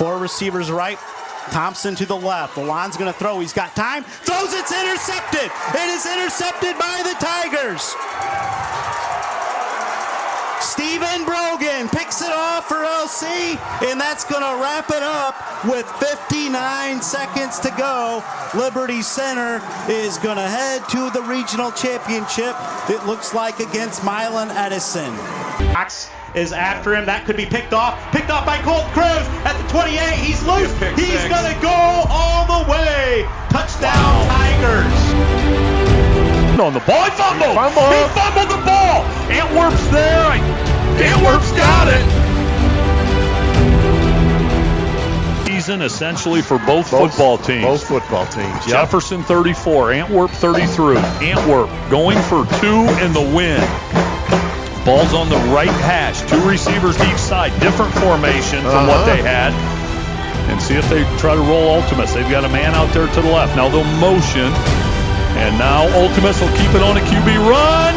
Four receivers right. Thompson to the left. Milan's going to throw. He's got time. Throws. It's intercepted. It is intercepted by the Tigers. Steven Brogan picks it off for LC, and that's going to wrap it up with 59 seconds to go. Liberty Center is going to head to the regional championship, it looks like, against Milan Edison. Fox is after him. That could be picked off by Colt Cruz at the 28. He's loose. He's going to go all the way. Touchdown, Tigers. On the ball, he fumbled. He fumbled the ball. Antwerp's there. Antwerp's got it. Season essentially for both football teams. Both football teams. Yep. Jefferson 34, Antwerp 33. Antwerp going for 2 in the win. Ball's on the right hash. 2 receivers each side. Different formation from what they had. And see if they try to roll Ultimus. They've got a man out there to the left. Now they'll motion. And now Ultimus will keep it on a QB run.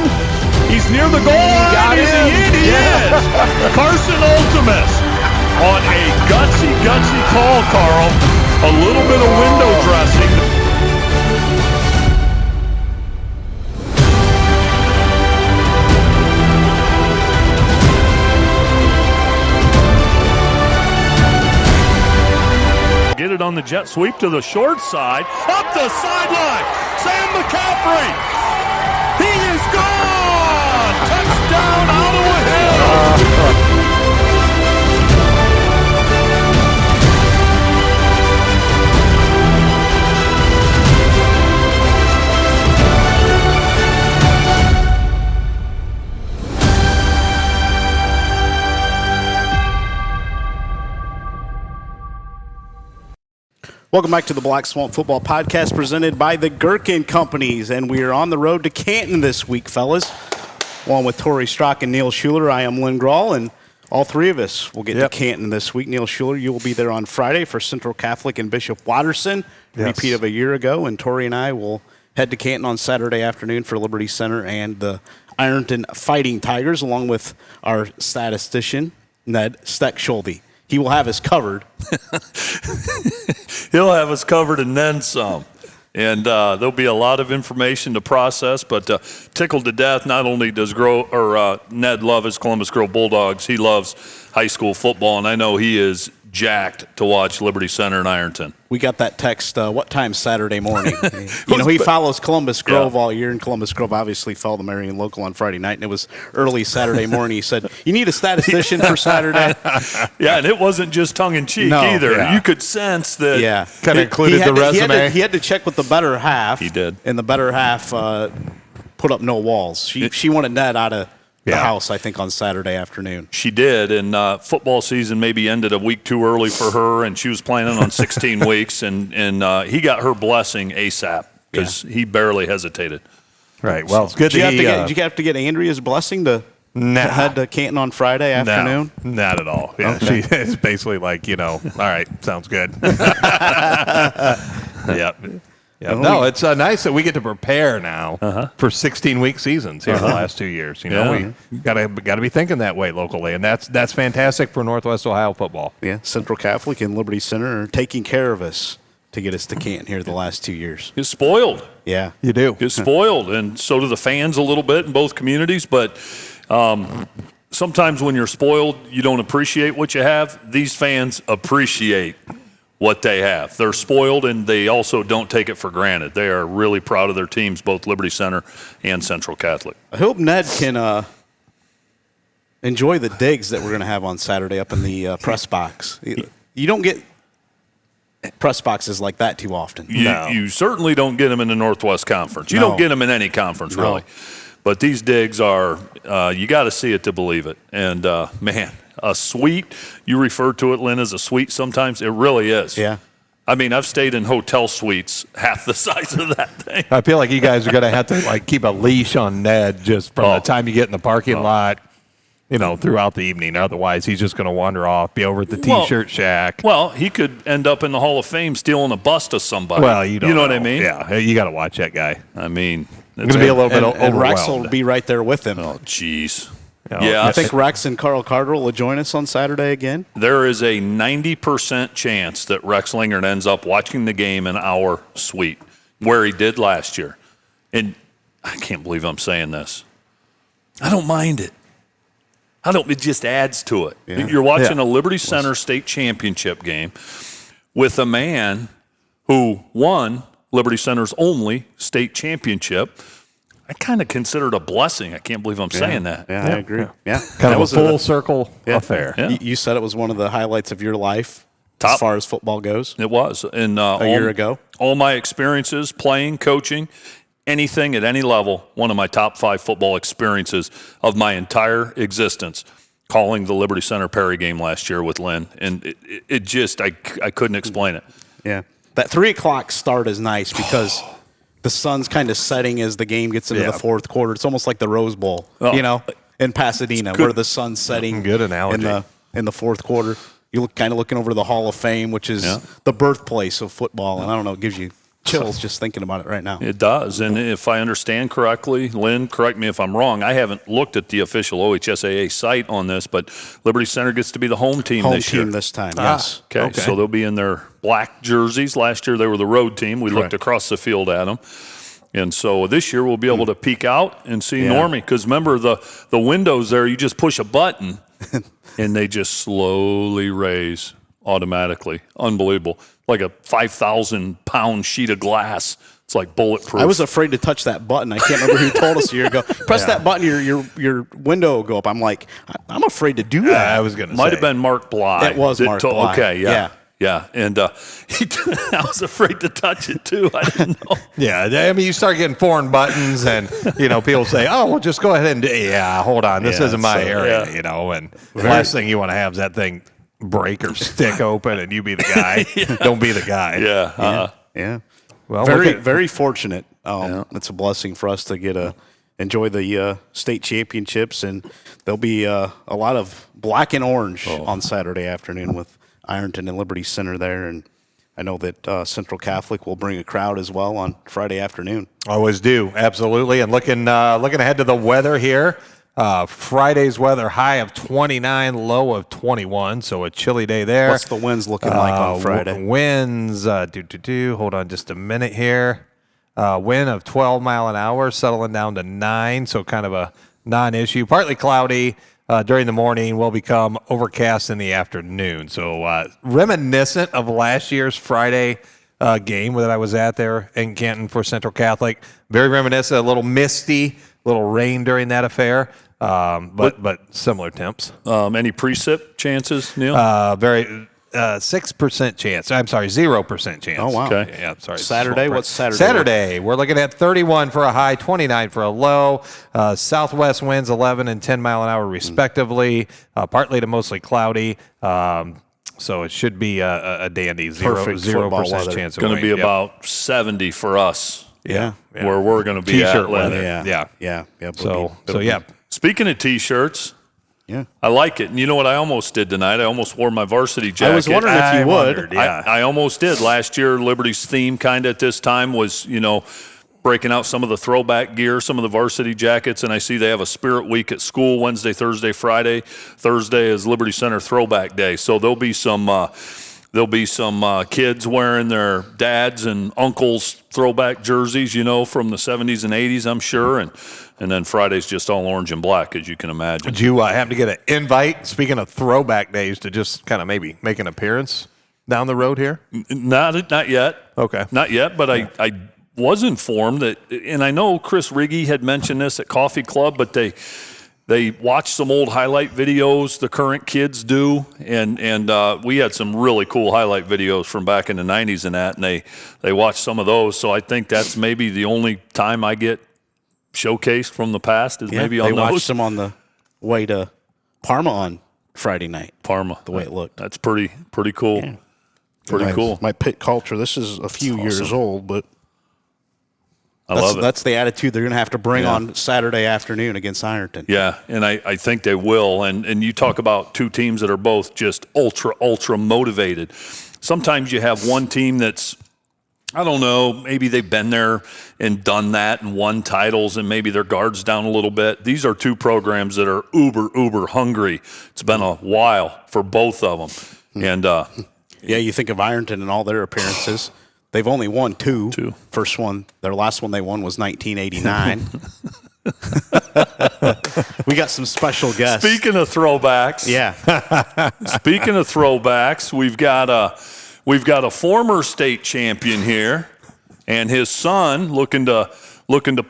He's near the goal line. Is he in? He is. Carson Ultimus on a gutsy call, Carl. A little bit of window dressing. Get it on the jet sweep to the short side. Up the sideline. Sam McCaffrey. He is gone. Touchdown, Ottawa Hill. Welcome back to the Black Swamp Football Podcast presented by the Gerken Companies. And we are on the road to Canton this week, fellas. Along with Tory, Strock, and Neil Schuller, I am Lynn Groll, and all three of us will get to Canton this week. Neil Schuller, you will be there on Friday for Central Catholic and Bishop Watterson, repeat of a year ago. And Tory and I will head to Canton on Saturday afternoon for Liberty Center and the Ironton Fighting Tigers, along with our statistician, Ned Steck-Schulde. He will have us covered. He'll have us covered and then some. And there'll be a lot of information to process, but tickled to death. Not only does Ned love his Columbus Girl Bulldogs, he loves high school football, and I know he is jacked to watch Liberty Center in Ironton. We got that text, what time Saturday morning? He follows Columbus Grove all year, and Columbus Grove obviously fell the Marion local on Friday night, and it was early Saturday morning. He said, you need a statistician for Saturday? Yeah, and it wasn't just tongue-in-cheek either. Yeah. You could sense that. Yeah, kind of included the resume. He had to check with the better half. He did. And the better half put up no walls. She wanted Ned out of the house, I think, on Saturday afternoon. She did, and football season maybe ended a week too early for her, and she was planning on 16 weeks, and he got her blessing ASAP because he barely hesitated. Right. Well, it's good did you have to get Andrea's blessing to head to Canton on Friday afternoon? No, not at all. Yeah, okay. She is basically like, all right, sounds good. Yep. Yeah. No, it's nice that we get to prepare now for 16-week seasons here the last 2 years. We gotta be thinking that way locally, and that's fantastic for Northwest Ohio football. Yeah, Central Catholic and Liberty Center are taking care of us to get us to Canton here the last 2 years. You're spoiled. Yeah, you do. You're spoiled, and so do the fans a little bit in both communities. But sometimes when you're spoiled, you don't appreciate what you have. These fans appreciate what they have. They're spoiled, and they also don't take it for granted. They are really proud of their teams, both Liberty Center and Central Catholic. I hope Ned can enjoy the digs that we're going to have on Saturday up in the press box. You don't get press boxes like that too often. You certainly don't get them in the Northwest Conference. You don't get them in any conference, really. But these digs are, you got to see it to believe it. And, man, a suite, you refer to it, Lynn, as a suite sometimes. It really is. Yeah. I mean, I've stayed in hotel suites half the size of that thing. I feel like you guys are going to have to, keep a leash on Ned just from the time you get in the parking lot, throughout the evening. Otherwise, he's just going to wander off, be over at the T-shirt shack. Well, he could end up in the Hall of Fame stealing a bust of somebody. Well, you know what I mean? Yeah, you got to watch that guy. I mean, it's going to be a little bit overwhelmed. And Rex will be right there with him. Oh, jeez. I think Rex and Carl Carter will join us on Saturday again. There is a 90% chance that Rex Lingard ends up watching the game in our suite, where he did last year. And I can't believe I'm saying this. I don't mind it. It just adds to it. Yeah. You're watching a Liberty Center state championship game with a man who won Liberty Center's only state championship. I kind of consider it a blessing. I can't believe I'm saying that. Yeah, I agree. Yeah. Kind of a full circle affair. Yeah. You said it was one of the highlights of your life as far as football goes. It was. And a year ago. All my experiences, playing, coaching, anything at any level, one of my top 5 football experiences of my entire existence, calling the Liberty Center Perry game last year with Lynn. And it just, I couldn't explain it. Yeah. That 3 o'clock start is nice because the sun's kind of setting as the game gets into the fourth quarter. It's almost like the Rose Bowl, in Pasadena, where the sun's setting. Good analogy. In the fourth quarter. You're kind of looking over the Hall of Fame, which is the birthplace of football. And I don't know, it gives you chills just thinking about it right now. It does. And if I understand correctly, Lynn, correct me if I'm wrong, I haven't looked at the official OHSAA site on this, but Liberty Center gets to be the home team this year. Home team this time, yes. Okay, so they'll be in their black jerseys. Last year they were the road team. We looked across the field at them. And so this year we'll be able to peek out and see Normie. Because remember, the windows there, you just push a button, and they just slowly raise automatically. Unbelievable. Like a 5,000-pound sheet of glass. It's like bulletproof. I was afraid to touch that button. I can't remember who told us a year ago. Press that button, your window will go up. I'm like, I'm afraid to do that. I was going to say. Might have been Mark Bly. It was Mark Bly. Okay, yeah. And I was afraid to touch it, too. I didn't know. Yeah, I mean, you start getting foreign buttons, and, people say, oh, well, just go ahead and hold on. This isn't my area, and the last thing you want to have is that thing break or stick open, and you be the guy. Don't be the guy. Yeah. Well, very fortunate. It's a blessing for us to get enjoy the state championships, and there'll be a lot of black and orange on Saturday afternoon with Ironton and Liberty Center there, and I know that Central Catholic will bring a crowd as well on Friday afternoon. Always do, absolutely. And looking ahead to the weather here. Friday's weather, high of 29, low of 21, so a chilly day there. What's the winds looking like on Friday? Winds, hold on just a minute here. Wind of 12 mile an hour, settling down to 9, so kind of a non-issue. Partly cloudy during the morning, will become overcast in the afternoon. So reminiscent of last year's Friday game that I was at there in Canton for Central Catholic. Very reminiscent, a little misty, little rain during that affair. But similar temps. Any precip chances, Neil? 6% chance. I'm sorry, 0% chance. Oh, wow. Okay. Yeah, sorry. Saturday? What's Saturday? Saturday, we're looking at 31 for a high, 29 for a low. Southwest winds 11 and 10 mile an hour respectively. Partly to mostly cloudy. So it should be a dandy 0% chance. It's going to be about 70 for us. Yeah. Where we're going to be T-shirt at. weather. Yeah. So Speaking of T-shirts, I like it. And you know what I almost did tonight? I almost wore my varsity jacket. I was wondering if you would. I almost did. Last year, Liberty's theme kind of at this time was, breaking out some of the throwback gear, some of the varsity jackets, and I see they have a Spirit Week at school Wednesday, Thursday, Friday. Thursday is Liberty Center Throwback Day. So there'll be some kids wearing their dads and uncles' throwback jerseys, from the 70s and 80s, I'm sure, and then Friday's just all orange and black, as you can imagine. Did you have to get an invite, speaking of throwback days, to just kind of maybe make an appearance down the road here? Not yet. Okay. Not yet, but I was informed that, and I know Chris Riggy had mentioned this at Coffee Club, but they watch some old highlight videos the current kids do, and we had some really cool highlight videos from back in the 90s and that, and they watched some of those, so I think that's maybe the only time I get showcased from the past is maybe on those. They watched them on the way to Parma on Friday night. Parma. The way it looked. That's pretty cool. Yeah. Pretty cool. My pit culture, this is a few years old, but I love it. That's the attitude they're going to have to bring on Saturday afternoon against Ironton. Yeah, and I think they will. And you talk about two teams that are both just ultra motivated. Sometimes you have one team that's I don't know. Maybe they've been there and done that and won titles, and maybe their guard's down a little bit. These are two programs that are uber hungry. It's been a while for both of them. And yeah, you think of Ironton and all their appearances. They've only won two. Their last one they won was 1989. We got some special guests. Speaking of throwbacks. Yeah. Speaking of throwbacks, we've got a former state champion here, and his son looking to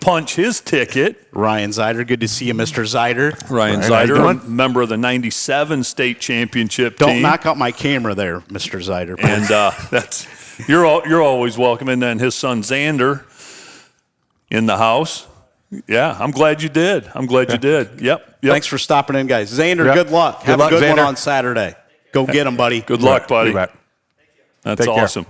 punch his ticket. Ryan Zeider, good to see you, Mr. Zeider. Ryan Zeider, member of the '97 state championship team. Don't knock out my camera there, Mr. Zeider. And you're always welcome. And then his son Xander in the house. Yeah, I'm glad you did. Yep. Thanks for stopping in, guys. Xander, good luck. Have a good one on Saturday. Go get him, buddy. Good luck, buddy. That's awesome.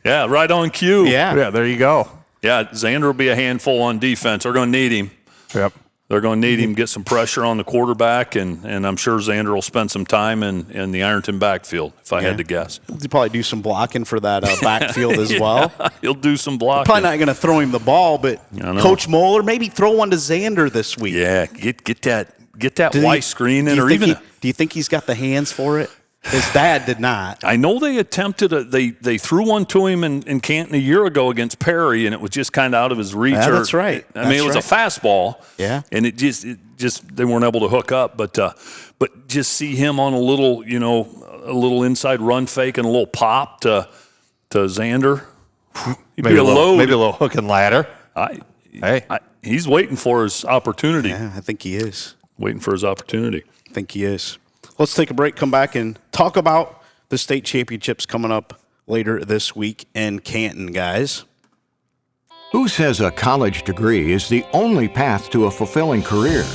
Yeah, right on cue. Yeah, there you go. Yeah, Xander will be a handful on defense. They're going to need him. Yep. They're going to need him, get some pressure on the quarterback, and I'm sure Xander will spend some time in the Ironton backfield, if I had to guess. He'll probably do some blocking for that backfield as well. He'll do some blocking. Probably not going to throw him the ball, but Coach Moeller, maybe throw one to Xander this week. Yeah, get that white screen in, or even. Do you think he's got the hands for it? His dad did not. I know they attempted they threw one to him in Canton a year ago against Perry, and it was just kind of out of his reach. Yeah, that's right. I mean, it was a fastball. Yeah. And it just they weren't able to hook up, but just see him on a little inside run fake and a little pop to Xander. Maybe a little hook and ladder. He's waiting for his opportunity. Yeah, I think he is. Waiting for his opportunity. I think he is. Let's take a break, come back, and talk about the state championships coming up later this week in Canton, guys. Who says a college degree is the only path to a fulfilling career?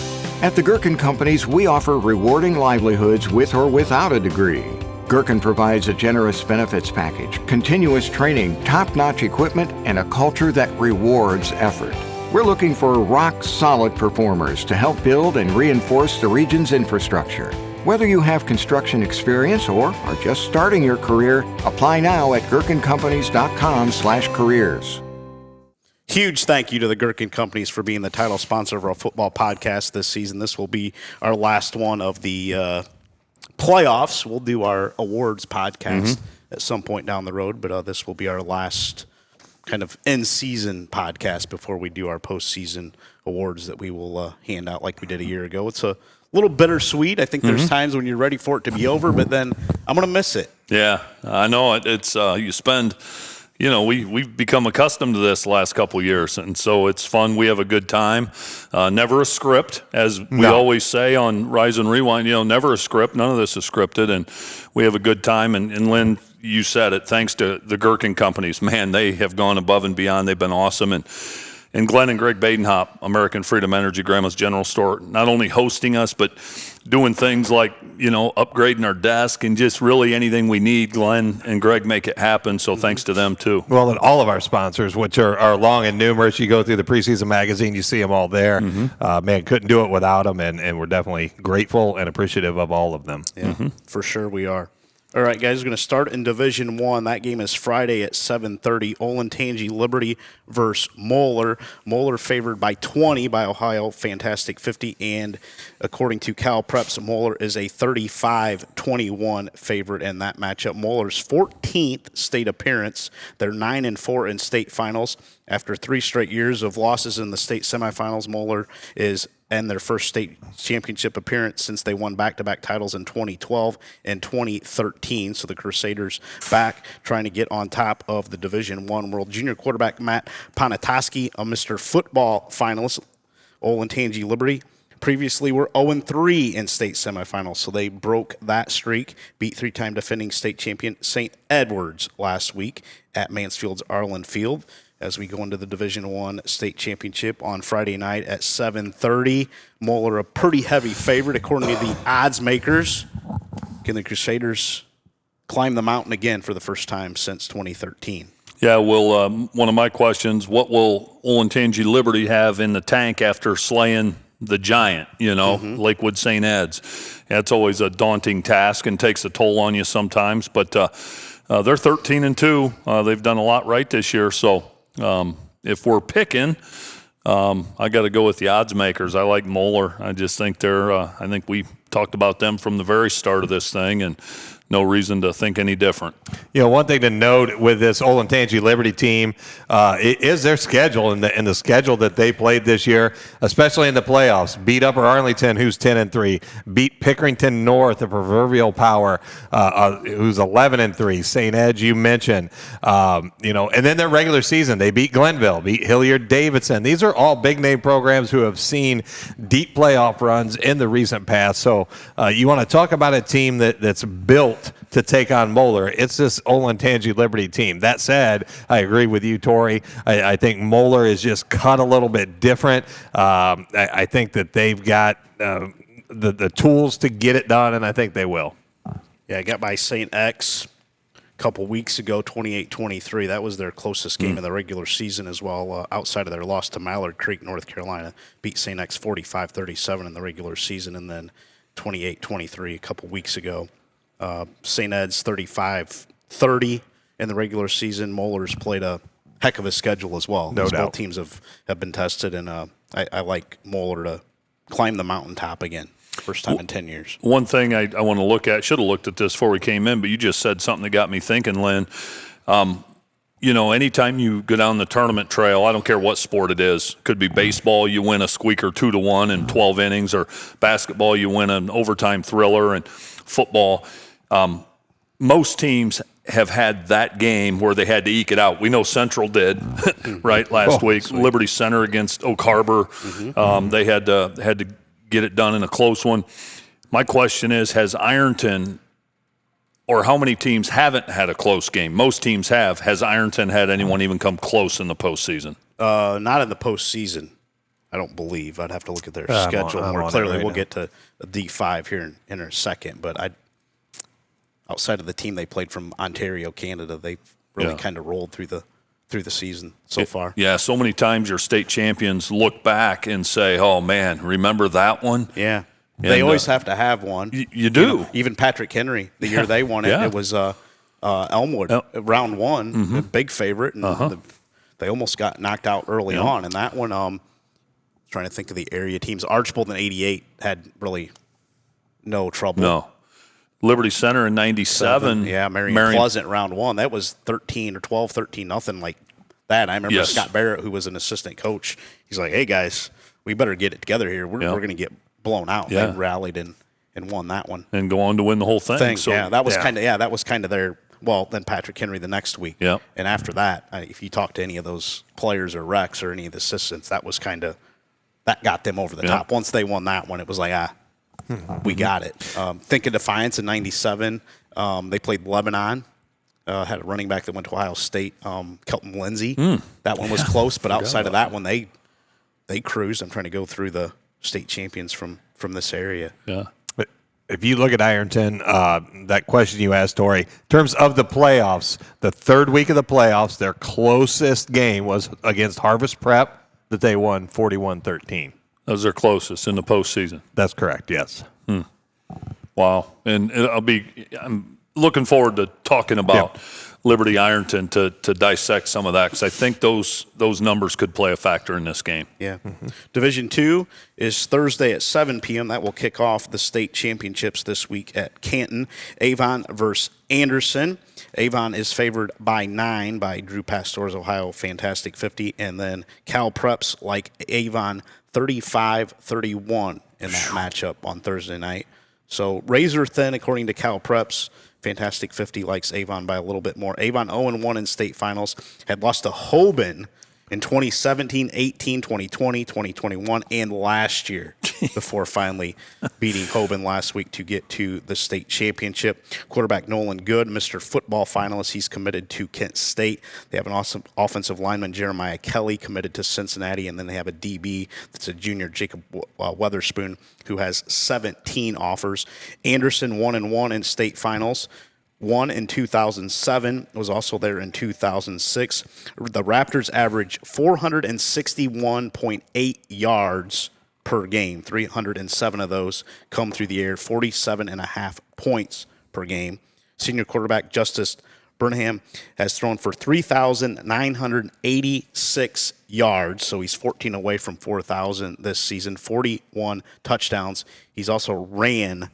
At the Gerken Companies, we offer rewarding livelihoods with or without a degree. Gerken provides a generous benefits package, continuous training, top-notch equipment, and a culture that rewards effort. We're looking for rock-solid performers to help build and reinforce the region's infrastructure. Whether you have construction experience or are just starting your career, apply now at gerkencompanies.com/careers. Huge thank you to the Gerken Companies for being the title sponsor of our football podcast this season. This will be our last one of the playoffs. We'll do our awards podcast at some point down the road, but this will be our last kind of in-season podcast before we do our postseason awards that we will hand out like we did a year ago. It's a little bittersweet. I think there's times when you're ready for it to be over, but then I'm going to miss it. Yeah, I know it. It's you spend, we've become accustomed to this the last couple of years, and so it's fun. We have a good time. Never a script, as we always say on Rise and Rewind. Never a script. None of this is scripted, and we have a good time. And Lynn, you said it. Thanks to the Gerken Companies, man, they have gone above and beyond. They've been awesome, and Glenn and Greg Badenhop, American Freedom Energy, Grandma's General Store, not only hosting us, but doing things like, upgrading our desk and just really anything we need. Glenn and Greg make it happen, so thanks to them too. Well, and all of our sponsors, which are long and numerous. You go through the preseason magazine, you see them all there. Man, couldn't do it without them, and we're definitely grateful and appreciative of all of them. Yeah, for sure we are. All right, guys, we're going to start in Division I. That game is Friday at 7:30. Olentangy Liberty versus Moeller. Moeller favored by 20 by Ohio Fantastic 50, and according to Cal Preps, Moeller is a 35-21 favorite in that matchup. Moeller's 14th state appearance. They're 9-4 in state finals. After 3 straight years of losses in the state semifinals, Moeller is in their first state championship appearance since they won back-to-back titles in 2012 and 2013. So the Crusaders back trying to get on top of the Division I World Junior quarterback Matt Ponatoski, a Mr. Football finalist. Olentangy Liberty previously were 0-3 in state semifinals, so they broke that streak, beat 3-time defending state champion St. Edwards last week at Mansfield's Arlen Field. As we go into the Division I state championship on Friday night at 7:30. Moeller a pretty heavy favorite according to the odds makers. Can the Crusaders climb the mountain again for the first time since 2013? Yeah, well, one of my questions, what will Olentangy Liberty have in the tank after slaying the giant, Lakewood St. Ed's? That's always a daunting task and takes a toll on you sometimes, but They're 13-2. They've done a lot right this year. So if we're picking, I got to go with the odds makers. I like Moeller. I just think I think we talked about them from the very start of this thing, and no reason to think any different. One thing to note with this Olentangy Liberty team is their schedule and the schedule that they played this year, especially in the playoffs. Beat Upper Arlington, who's 10-3. Beat Pickerington North, the proverbial power, who's 11-3. St. Ed, you mentioned. And then their regular season, they beat Glenville, beat Hilliard-Davidson. These are all big-name programs who have seen deep playoff runs in the recent past. So you want to talk about a team that's built to take on Moeller. It's this Olentangy Liberty team. That said, I agree with you, Tory. I think Moeller is just cut a little bit different. I think that they've got the tools to get it done, and I think they will. Yeah, I got by St. X a couple weeks ago, 28-23. That was their closest game of the regular season as well, outside of their loss to Mallard Creek, North Carolina. Beat St. X 45-37 in the regular season, and then 28-23 a couple weeks ago. St. Ed's 35-30 in the regular season. Moeller's played a heck of a schedule as well. No doubt. Both teams have been tested, and I like Moeller to climb the mountaintop again. First time in 10 years. One thing I want to look at, should have looked at this before we came in, but you just said something that got me thinking, Lynn. Anytime you go down the tournament trail, I don't care what sport it is. Could be baseball, you win a squeaker 2-1 in 12 innings, or basketball, you win an overtime thriller, and football. Most teams have had that game where they had to eke it out. We know Central did, right, last week. Sweet. Liberty Center against Oak Harbor. They had to get it done in a close one. My question is, has Ironton, or how many teams haven't had a close game? Most teams have. Has Ironton had anyone even come close in the postseason? Not in the postseason, I don't believe. I'd have to look at their schedule more clearly. We'll get to D5 here in a second, but outside of the team they played from Ontario, Canada, they've really kind of rolled through the season so far. Yeah, so many times your state champions look back and say, "Oh man, remember that one?" Yeah, they always have to have one. You do. Even Patrick Henry, the year they won it, it was Elmwood round one, a big favorite, and they almost got knocked out early on. And that one, trying to think of the area teams. Archbold in '88 had really no trouble. No. Liberty Center in 97. Yeah, Marion Pleasant round one. That was 13 or 12, 13, nothing like that. I remember Scott Barrett, who was an assistant coach. He's like, "Hey, guys, we better get it together here. We're going to get blown out." Yeah. They rallied and won that one. And go on to win the whole thing. So, that was kind of their – well, then Patrick Henry the next week. Yeah. And after that, if you talk to any of those players or recs or any of the assistants, that was kind of – that got them over the top. Once they won that one, it was like, we got it. Think of Defiance in '97. They played Lebanon. Had a running back that went to Ohio State, Kelton Lindsey. That one was close, but outside of that one, they cruised. I'm trying to go through the state champions from this area. Yeah. But if you look at Ironton, that question you asked, Tory, in terms of the playoffs, the third week of the playoffs, their closest game was against Harvest Prep that they won 41-13. That was their closest in the postseason. That's correct, yes. Wow. And I'm looking forward to talking about Liberty Ironton to dissect some of that, because I think those numbers could play a factor in this game. Yeah. Division II is Thursday at 7 p.m. That will kick off the state championships this week at Canton. Avon versus Anderson. Avon is favored by 9 by Drew Pastor's Ohio Fantastic 50, and then Cal Preps like Avon 35-31 in that matchup on Thursday night. So razor thin, according to Cal Preps. Fantastic 50 likes Avon by a little bit more. Avon 0-1 in state finals, had lost to Hoban in 2017, 18, 2020, 2021, and last year before finally beating Hoban last week to get to the state championship. Quarterback Nolan Good, Mr. Football finalist, he's committed to Kent State. They have an awesome offensive lineman, Jeremiah Kelly, committed to Cincinnati, and then they have a DB that's a junior, Jacob Weatherspoon, who has 17 offers. Anderson 1-1 in state finals. Won in 2007, was also there in 2006. The Raptors average 461.8 yards per game. 307 of those come through the air, 47.5 points per game. Senior quarterback Justice Burnham has thrown for 3,986 yards, so he's 14 away from 4,000 this season, 41 touchdowns. He's also ran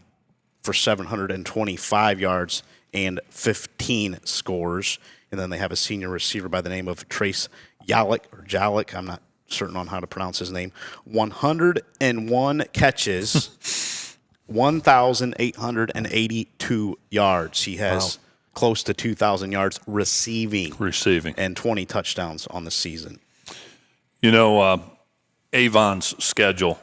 for 725 yards and 15 scores. And then they have a senior receiver by the name of Trace Jalik. I'm not certain on how to pronounce his name. 101 catches, 1,882 yards. He has close to 2,000 yards receiving, and 20 touchdowns on the season. You know, Avon's schedule,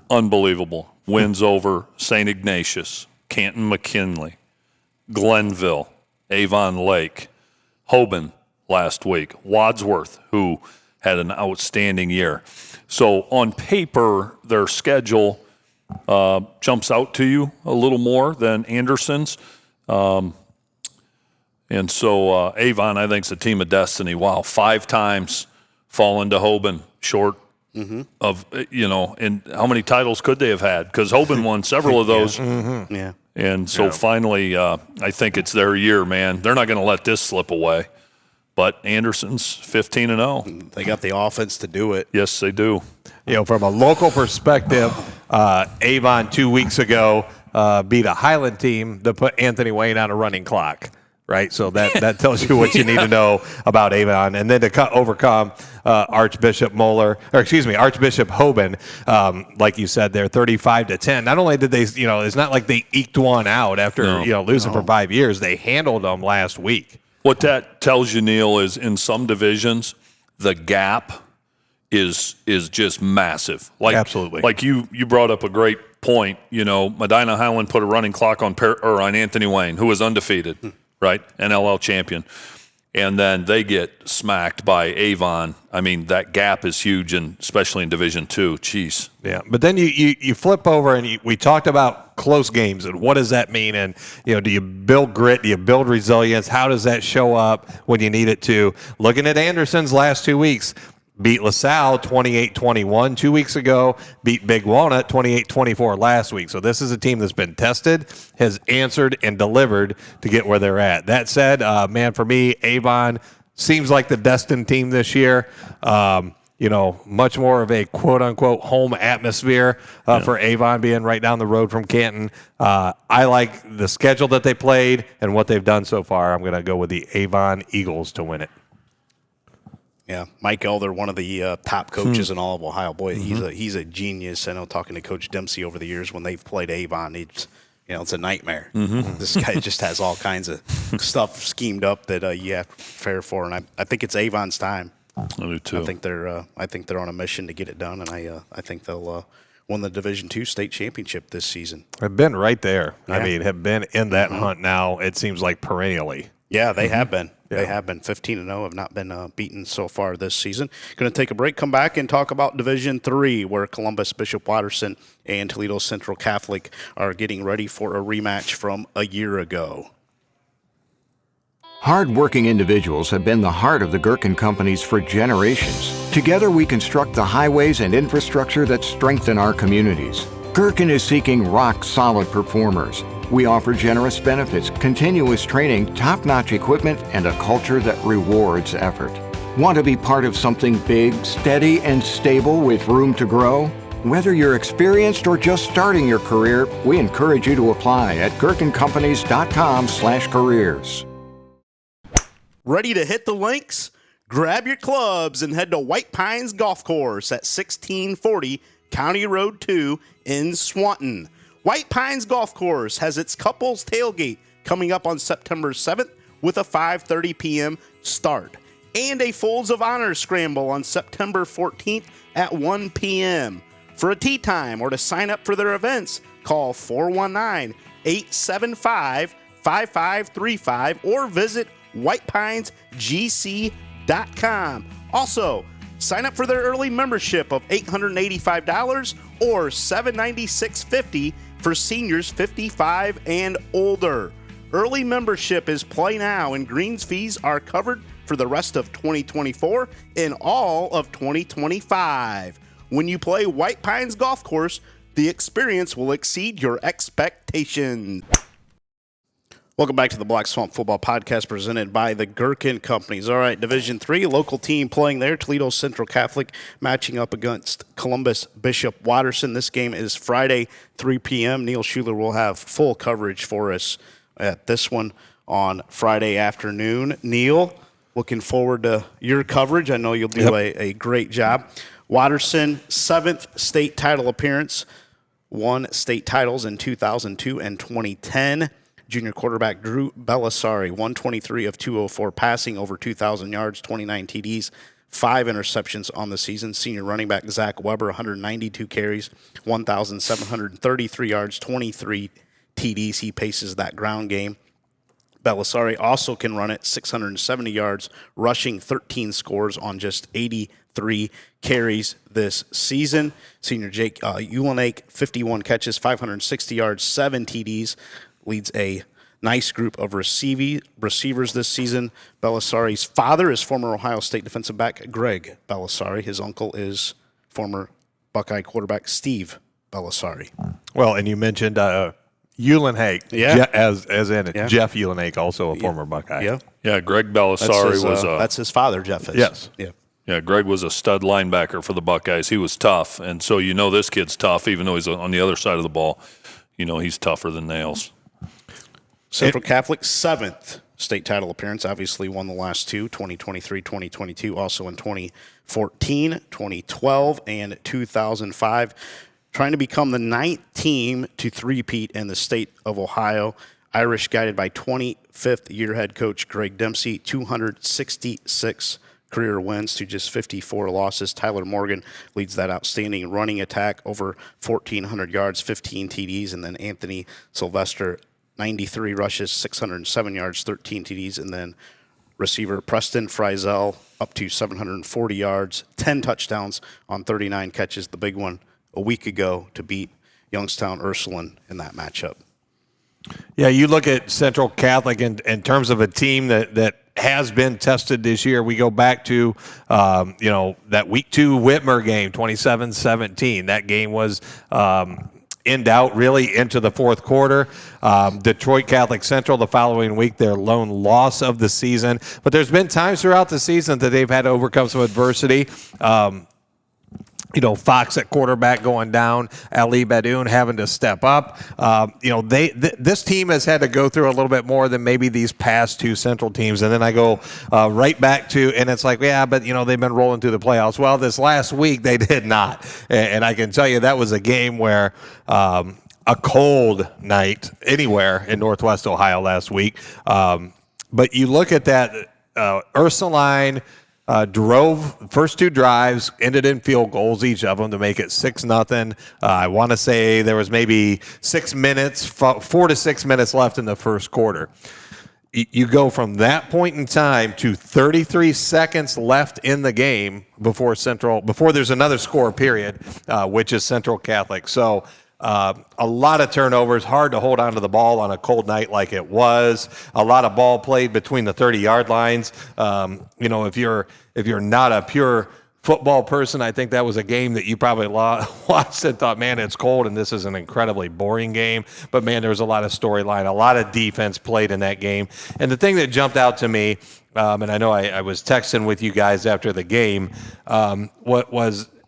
unbelievable. Wins over St. Ignatius, Canton McKinley, Glenville, Avon Lake, Hoban last week, Wadsworth, who had an outstanding year. So on paper, their schedule jumps out to you a little more than Anderson's. And so Avon, I think, is a team of destiny. Wow, 5 times fallen to Hoban short of, and how many titles could they have had? Because Hoban won several of those. Yeah. And so finally, I think it's their year, man. They're not going to let this slip away. But Anderson's 15-0. They got the offense to do it. Yes, they do. From a local perspective, Avon 2 weeks ago beat a Highland team that put Anthony Wayne on a running clock. Right, so that tells you what you need to know about Avon, and then to overcome Archbishop Hoban, like you said, they're 35-10. Not only did they, it's not like they eked one out after losing for 5 years. They handled them last week. What that tells you, Neil, is in some divisions the gap is just massive. Absolutely. Like you brought up a great point. Medina Highland put a running clock on Anthony Wayne, who was undefeated. Right, NLL champion, and then they get smacked by Avon. I mean, that gap is huge, and especially in Division II. Jeez. Yeah, but then you flip over, and we talked about close games, and what does that mean? And do you build grit? Do you build resilience? How does that show up when you need it to? Looking at Anderson's last 2 weeks. Beat LaSalle 28-21 2 weeks ago, beat Big Walnut 28-24 last week. So this is a team that's been tested, has answered, and delivered to get where they're at. That said, for me, Avon seems like the destined team this year. Much more of a quote-unquote home atmosphere for Avon being right down the road from Canton. I like the schedule that they played and what they've done so far. I'm going to go with the Avon Eagles to win it. Yeah, Mike Elder, one of the top coaches in all of Ohio. Boy, he's a genius. I know, talking to Coach Dempsey over the years, when they've played Avon, it's a nightmare. This guy just has all kinds of stuff schemed up that you have to prepare for, and I think it's Avon's time. I do too. I think they're on a mission to get it done, and I think they'll win the Division II state championship this season. They've been right there. Yeah. I mean, have been in that hunt now. It seems like perennially. Yeah, they have been. They have been 15-0, have not been beaten so far this season. Going to take a break, come back, and talk about Division III, where Columbus, Bishop Watterson, and Toledo Central Catholic are getting ready for a rematch from a year ago. Hard-working individuals have been the heart of the Gerken companies for generations. Together we construct the highways and infrastructure that strengthen our communities. Gerken is seeking rock-solid performers. We offer generous benefits, continuous training, top-notch equipment, and a culture that rewards effort. Want to be part of something big, steady, and stable with room to grow? Whether you're experienced or just starting your career, we encourage you to apply at gerkencompanies.com/careers. Ready to hit the links? Grab your clubs and head to White Pines Golf Course at 1640 County Road 2 in Swanton. White Pines Golf Course has its couples tailgate coming up on September 7th with a 5:30 p.m. start, and a Folds of Honor scramble on September 14th at 1 p.m. For a tee time or to sign up for their events, call 419-875-5535 or visit whitepinesgc.com. Also, sign up for their early membership of $885 or $796.50 for seniors 55 and older. Early membership is play now, and greens fees are covered for the rest of 2024 and all of 2025. When you play White Pines Golf Course, the experience will exceed your expectations. Welcome back to the Black Swamp Football Podcast presented by the Gerken Companies. All right, Division III, local team playing there, Toledo Central Catholic matching up against Columbus Bishop Watterson. This game is Friday, 3 p.m. Neil Schuller will have full coverage for us at this one on Friday afternoon. Neil, looking forward to your coverage. I know you'll do a great job. Watterson, 7th state title appearance, won state titles in 2002 and 2010. Junior quarterback Drew Belisari, 123 of 204 passing, over 2,000 yards, 29 TDs, 5 interceptions on the season. Senior running back Zach Weber, 192 carries, 1,733 yards, 23 TDs. He paces that ground game. Belisari also can run it, 670 yards, rushing 13 scores on just 83 carries this season. Senior Jake Ulenake, 51 catches, 560 yards, 7 TDs. Leads a nice group of receivers this season. Belisari's father is former Ohio State defensive back Greg Belisari. His uncle is former Buckeye quarterback Steve Belisari. Well, and you mentioned Ulenake, as in it. Jeff Ulenake, also a former Buckeye. Yeah, Greg Belisari that's his father, Jeff is. Yes. Yeah, Greg was a stud linebacker for the Buckeyes. He was tough, and so this kid's tough, even though he's on the other side of the ball. He's tougher than nails. Central Catholic, 7th state title appearance. Obviously won the last two, 2023, 2022, also in 2014, 2012, and 2005. Trying to become the 9th team to three-peat in the state of Ohio. Irish guided by 25th year head coach Greg Dempsey, 266 career wins to just 54 losses. Tyler Morgan leads that outstanding running attack, over 1,400 yards, 15 TDs, and then Anthony Sylvester, 93 rushes, 607 yards, 13 TDs, and then receiver Preston Frizel up to 740 yards, 10 touchdowns on 39 catches, the big one a week ago to beat Youngstown Ursuline in that matchup. Yeah, you look at Central Catholic in terms of a team that has been tested this year. We go back to, that Week 2 Whitmer game, 27-17. That game was in doubt really into the fourth quarter. Detroit Catholic Central the following week, their lone loss of the season. But there's been times throughout the season that they've had to overcome some adversity. Fox at quarterback going down, Ali Badoun having to step up. This team has had to go through a little bit more than maybe these past two Central teams. And then I go right back to, and it's like, but they've been rolling through the playoffs. Well, this last week they did not. And I can tell you that was a game where a cold night anywhere in Northwest Ohio last week. But you look at that, Ursuline drove first two drives, ended in field goals, each of them, to make it 6-0. I want to say there was maybe 4 to 6 minutes left in the first quarter. You go from that point in time to 33 seconds left in the game before there's another score period, which is Central Catholic. So a lot of turnovers, hard to hold on to the ball on a cold night like it was. A lot of ball played between the 30-yard lines. If you're not a pure football person, I think that was a game that you probably watched and thought, man, it's cold and this is an incredibly boring game. But, man, there was a lot of storyline, a lot of defense played in that game. And the thing that jumped out to me, and I know I was texting with you guys after the game, what was –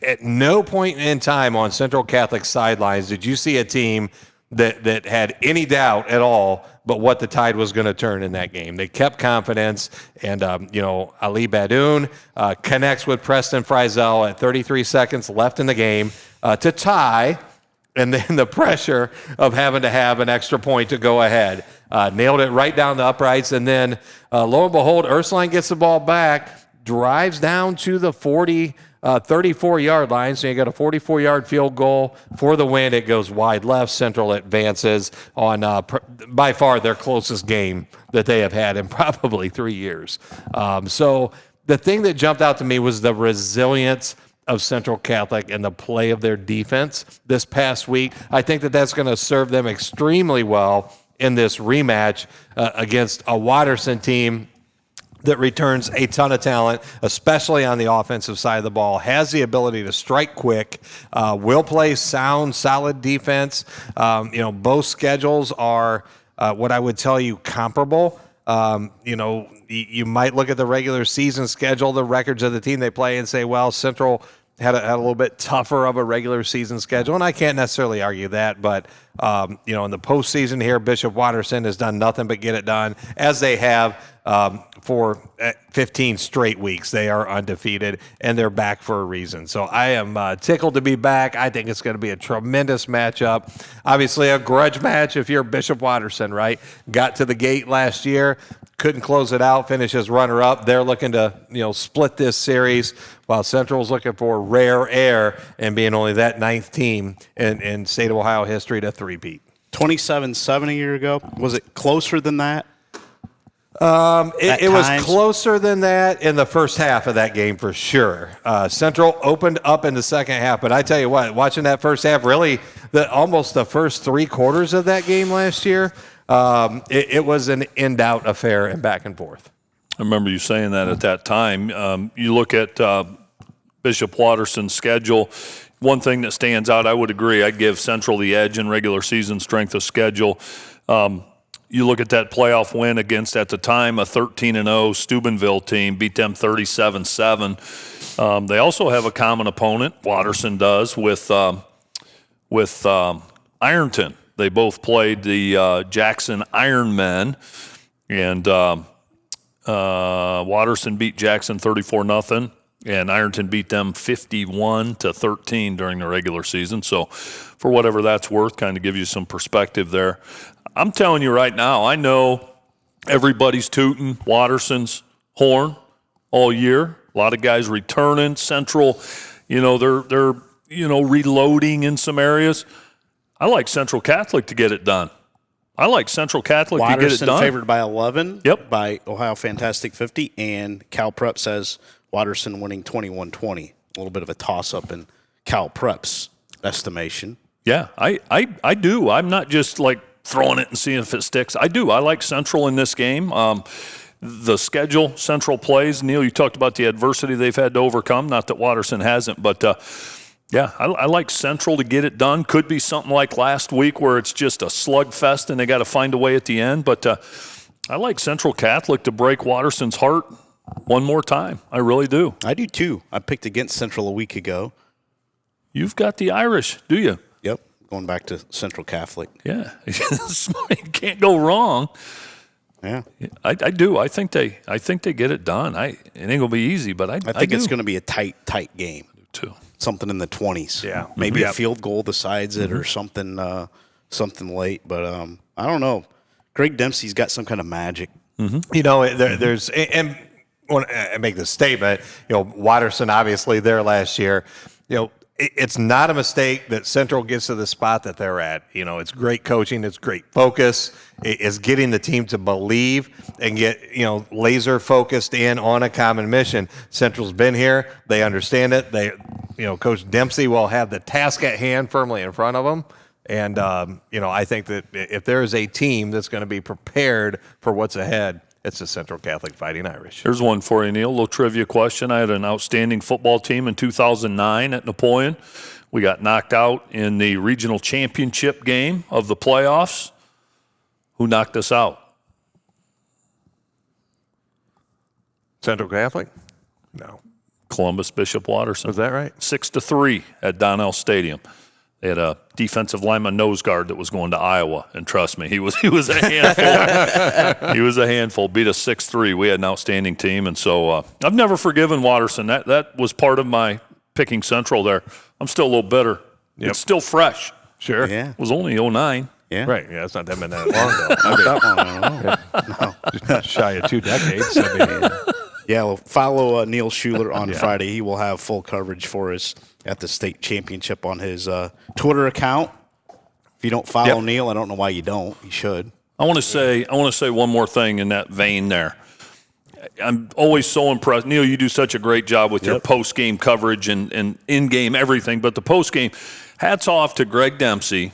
at no point in time on Central Catholic sidelines did you see a team that had any doubt at all but what the tide was going to turn in that game. They kept confidence, and Ali Badoun connects with Preston Frizel at 33 seconds left in the game to tie, and then the pressure of having to have an extra point to go ahead. Nailed it right down the uprights, and then lo and behold, Ursuline gets the ball back, drives down to the 34-yard line, so you got a 44-yard field goal for the win. It goes wide left. Central advances on by far their closest game that they have had in probably 3 years. So the thing that jumped out to me was the resilience of Central Catholic and the play of their defense this past week. I think that's going to serve them extremely well in this rematch against a Watterson team that returns a ton of talent, especially on the offensive side of the ball, has the ability to strike quick, will play sound, solid defense. Both schedules are What I would tell you comparable, you might look at the regular season schedule, the records of the team they play, and say, well, Central had a little bit tougher of a regular season schedule, and I can't necessarily argue that. But in the postseason here, Bishop Watterson has done nothing but get it done, as they have for 15 straight weeks. They are undefeated, and they're back for a reason. So I am tickled to be back. I think it's going to be a tremendous matchup. Obviously, a grudge match if you're Bishop Watterson, right? Got to the gate last year, couldn't close it out, finish as runner-up. They're looking to, split this series, while Central's looking for rare air and being only that 9th team in state of Ohio history to three-peat. 27-7 a year ago. Was it closer than that? It was closer than that in the first half of that game for sure. Central opened up in the second half, but I tell you what, watching that first half, really almost the first 3 quarters of that game last year, it was an in-doubt affair and back and forth. I remember you saying that at that time. You look at Bishop Watterson's schedule. One thing that stands out, I would agree, I'd give Central the edge in regular season strength of schedule. You look at that playoff win against, at the time, a 13-0 Steubenville team, beat them 37-7. They also have a common opponent, Watterson does, with Ironton. They both played the Jackson Ironmen, and Watterson beat Jackson 34-0, and Ironton beat them 51-13 during the regular season. So for whatever that's worth, kind of give you some perspective there. I'm telling you right now, I know everybody's tooting Watterson's horn all year. A lot of guys returning. Central, they're reloading in some areas. I like Central Catholic to get it done. Watterson to get it done. Favored by 11. Yep. By Ohio Fantastic 50, and Cal Prep says Watterson winning 21-20. A little bit of a toss-up in Cal Prep's estimation. Yeah, I do. I'm not just like throwing it and seeing if it sticks. I do. I like Central in this game. The schedule Central plays, Neil, you talked about the adversity they've had to overcome. Not that Watterson hasn't, but I like Central to get it done. Could be something like last week where it's just a slugfest and they got to find a way at the end. But I like Central Catholic to break Watterson's heart one more time. I really do. I do too. I picked against Central a week ago. You've got the Irish, do you? Yep. Going back to Central Catholic. Yeah. Can't go wrong. Yeah. I do. I think they get it done. It ain't going to be easy, but I think it's going to be a tight game. Too. Something in the 20s. Yeah. Maybe a field goal decides it or something late. But I don't know. Greg Dempsey's got some kind of magic. Mm-hmm. There's – and when I make this statement, Watterson obviously there last year, it's not a mistake that Central gets to the spot that they're at. It's great coaching. It's great focus. It's getting the team to believe and get, laser focused in on a common mission. Central's been here. They understand it. Coach Dempsey will have the task at hand firmly in front of them. And, I think that if there is a team that's going to be prepared for what's ahead, it's the Central Catholic Fighting Irish. Here's one for you, Neil. A little trivia question. I had an outstanding football team in 2009 at Napoleon. We got knocked out in the regional championship game of the playoffs. Who knocked us out? Central Catholic? No. Columbus Bishop Watterson. Is that right? 6-3 at Donnell Stadium. They had a defensive lineman nose guard that was going to Iowa, and trust me, he was a handful. He was a handful. Beat us 6-3. We had an outstanding team, and so I've never forgiven Watterson. That was part of my picking Central there. I'm still a little bitter. Yep. It's still fresh. Sure. Yeah. It was only 2009. Yeah. Right. Yeah, it's not that long ago. Not that long ago. No. Just shy of 2 decades. Yeah, well, follow Neil Schuller on Friday. He will have full coverage for us at the state championship on his Twitter account. If you don't follow Neil, I don't know why you don't. You should. I want to say one more thing in that vein there. I'm always so impressed. Neil, you do such a great job with your post-game coverage and in-game everything. But the post-game, hats off to Greg Dempsey.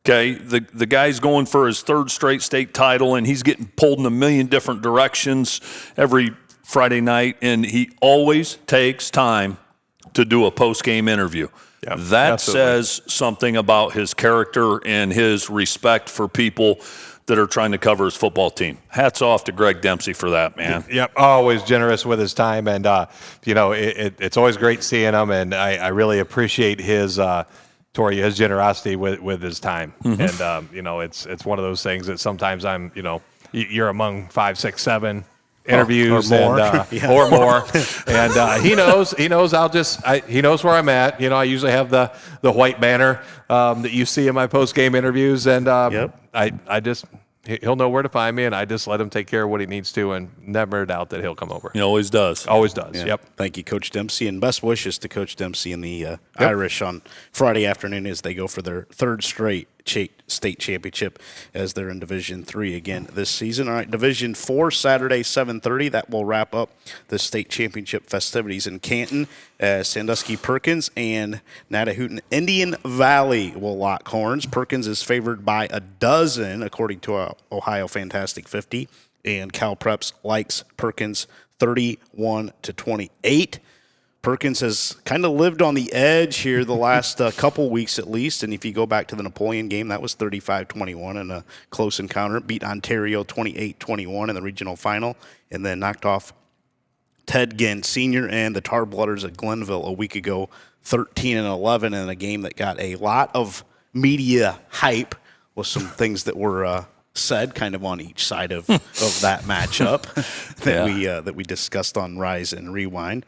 Okay, the guy's going for his 3rd straight state title, and he's getting pulled in a million different directions every Friday night, and he always takes time to do a post-game interview. Yep, that absolutely. says something about his character and his respect for people that are trying to cover his football team. Hats off to Greg Dempsey for that, man. Yep, always generous with his time, and it's always great seeing him, and I really appreciate his Tory, his generosity with his time. Mm-hmm. And it's one of those things that sometimes you're among 5, 6, 7 interviews or more. Or more. And he knows he knows where I'm at. I usually have the white banner that you see in my post game interviews, and he'll know where to find me, and I just let him take care of what he needs to, and never doubt that he'll come over. He always does. Always does. Yeah. Yep. Thank you, Coach Dempsey, and best wishes to Coach Dempsey and the Irish on Friday afternoon as they go for their third straight state championship as they're in Division III again this season. All right, Division IV, Saturday, 7:30. That will wrap up the state championship festivities in Canton. Sandusky, Perkins, and Gnadenhutten, Indian Valley will lock horns. Perkins is favored by 12, according to our Ohio Fantastic 50, and Cal Preps likes Perkins 31-28. Perkins has kind of lived on the edge here the last couple weeks at least, and if you go back to the Napoleon game, that was 35-21 in a close encounter. Beat Ontario 28-21 in the regional final, and then knocked off Ted Ginn Sr. and the Tar Blooders at Glenville a week ago, 13-11 in a game that got a lot of media hype with some things that were said kind of on each side of that matchup that we discussed on Rise and Rewind.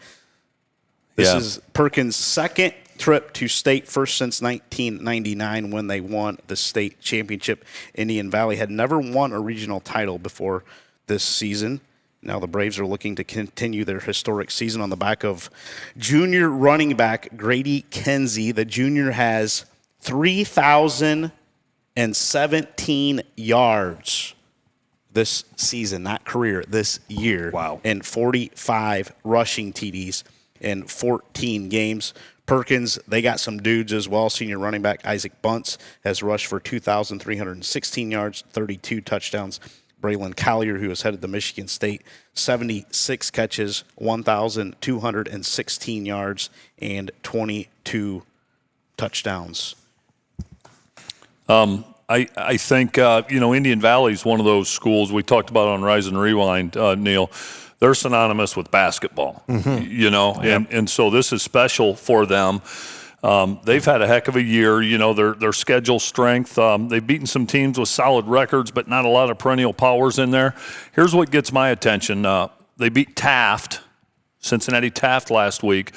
This is Perkins' second trip to state, first since 1999 when they won the state championship. Indian Valley had never won a regional title before this season. Now the Braves are looking to continue their historic season on the back of junior running back Grady Kenzie. The junior has 3,017 yards this season, not career, this year. Wow. And 45 rushing TDs in 14 games. Perkins, they got some dudes as well. Senior running back Isaac Bunce has rushed for 2,316 yards, 32 touchdowns. Braylon Collier, who is headed to Michigan State, 76 catches, 1,216 yards, and 22 touchdowns. I think, Indian Valley is one of those schools we talked about on Rise and Rewind, Neil. They're synonymous with basketball, and so this is special for them. They've had a heck of a year, their schedule strength. They've beaten some teams with solid records, but not a lot of perennial powers in there. Here's what gets my attention. They beat Cincinnati Taft last week,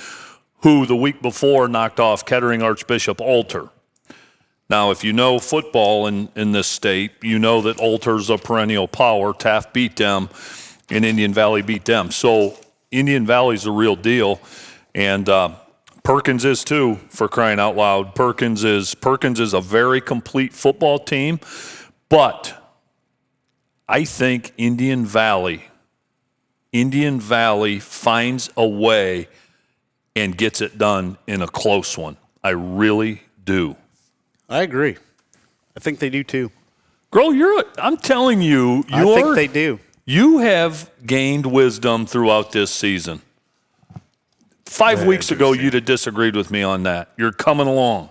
who the week before knocked off Kettering Archbishop Alter. Now, if you know football in this state, you know that Alter's a perennial power. Taft beat them, and Indian Valley beat them. So Indian Valley's a real deal, and Perkins is too, for crying out loud. Perkins is a very complete football team, but I think Indian Valley finds a way and gets it done in a close one. I really do. I agree. I think they do too. Groll, I'm telling you, I think they do. You have gained wisdom throughout this season. 5 weeks ago, you'd have disagreed with me on that. You're coming along.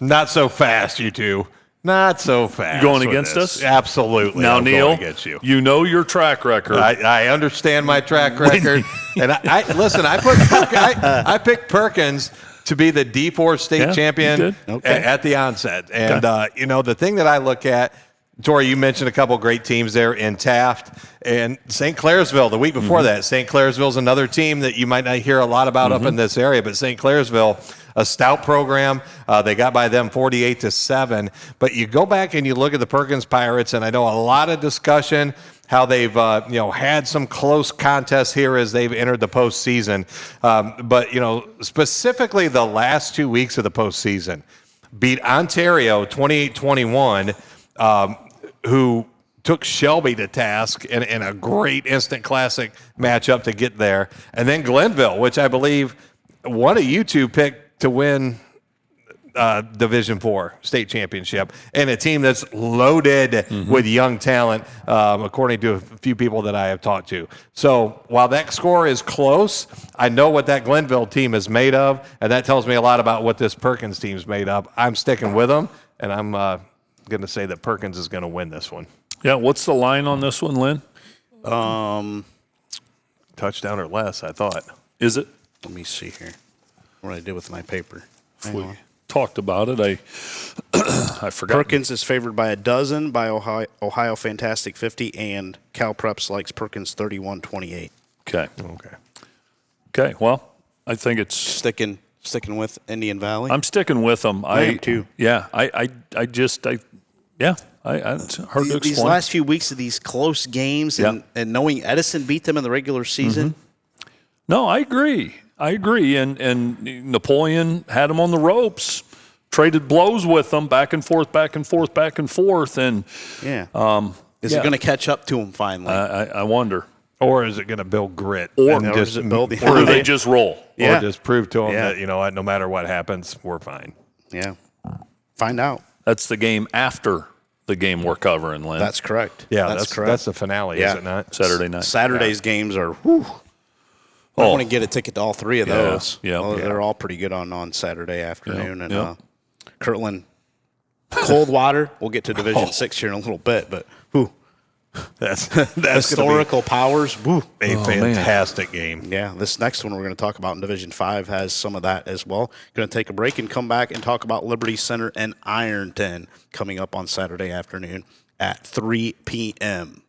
Not so fast, you two. Not so fast. You going against us? Absolutely. Now, Neil, against you. You know your track record. I understand my track record. And I picked Perkins to be the D4 state champion at the onset. And, the thing that I look at, Tory, you mentioned a couple great teams there in Taft and St. Clairsville the week before that. St. Clairsville's another team that you might not hear a lot about up in this area, but St. Clairsville, a stout program. They got by them 48-7. But you go back and you look at the Perkins Pirates, and I know a lot of discussion how they've had some close contests here as they've entered the postseason. But specifically the last 2 weeks of the postseason, beat Ontario 28-21. Who took Shelby to task in a great instant classic matchup to get there. And then Glenville, which I believe one of you two picked to win Division IV state championship, and a team that's loaded with young talent, according to a few people that I have talked to. So while that score is close, I know what that Glenville team is made of, and that tells me a lot about what this Perkins team's made of. I'm sticking with them, and I'm going to say that Perkins is going to win this one. Yeah, what's the line on this one, Lynn? Touchdown or less, I thought. Is it? Let me see here. What did I do with my paper? We talked about it. I forgot. Perkins is favored by 12 by Ohio Fantastic 50, and Cal Preps likes Perkins 31-28. Okay. Okay. Okay. Well, I think it's Sticking with Indian Valley. I'm sticking with them. I am too. Yeah. It's hard to explain. These last few weeks of these close games and knowing Edison beat them in the regular season. Mm-hmm. No, I agree. And Napoleon had them on the ropes, traded blows with them, back and forth. And is it going to catch up to them finally? I wonder. Or is it going to build grit? Or does it build or do they just roll? Or just prove to them that, no matter what happens, we're fine. Yeah. Find out. That's the game after the game we're covering, Lynn. That's correct. Yeah, that's correct. That's the finale, is it not? Saturday night. Saturday's games are, I want to get a ticket to all three of those. Yeah. Well, they're all pretty good on Saturday afternoon. And Kirtland, Coldwater. We'll get to Division 6 here in a little bit, but That's historical powers. A fantastic game. Yeah, this next one we're going to talk about in Division 5 has some of that as well. Going to take a break and come back and talk about Liberty Center and Ironton coming up on Saturday afternoon at 3 p.m.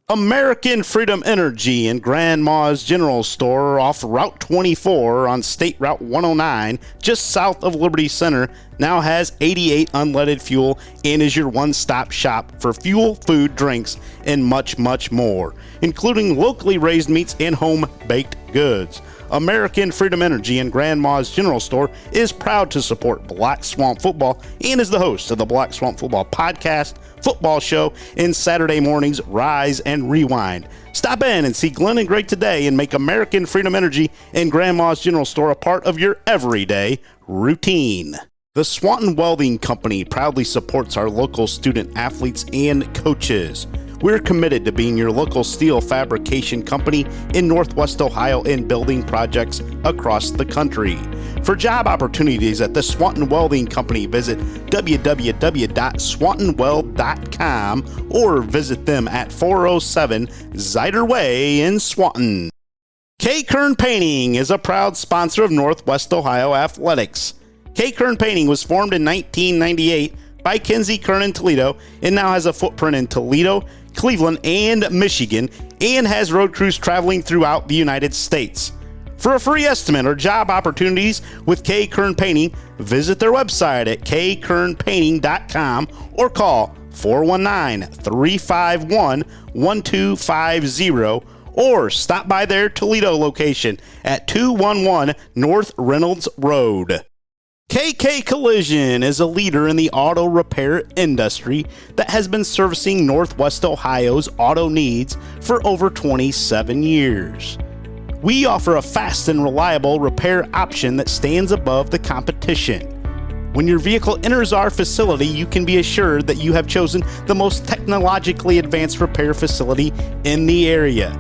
American Freedom Energy and Grandma's General Store off Route 24 on State Route 109, just south of Liberty Center, now has 88 unleaded fuel and is your one-stop shop for fuel, food, drinks, and much, much more, including locally raised meats and home-baked goods. American Freedom Energy and Grandma's General Store is proud to support Black Swamp Football and is the host of the Black Swamp Football podcast, football show, and Saturday mornings Rise and Rewind. Stop in and see Glenn and Greg today and make American Freedom Energy and Grandma's General Store a part of your everyday routine. The Swanton Welding Company proudly supports our local student athletes and coaches. We're committed to being your local steel fabrication company in Northwest Ohio and building projects across the country. For job opportunities at the Swanton Welding Company, visit www.swantonweld.com or visit them at 407 Zider Way in Swanton. K. Kern Painting is a proud sponsor of Northwest Ohio Athletics. K. Kern Painting was formed in 1998 by Kinsey Kern in Toledo and now has a footprint in Toledo, Cleveland, and Michigan, and has road crews traveling throughout the United States. For a free estimate or job opportunities with K. Kern Painting, visit their website at kkernpainting.com or call 419-351-1250 or stop by their Toledo location at 211 North Reynolds Road. KK Collision is a leader in the auto repair industry that has been servicing Northwest Ohio's auto needs for over 27 years. We offer a fast and reliable repair option that stands above the competition. When your vehicle enters our facility, you can be assured that you have chosen the most technologically advanced repair facility in the area.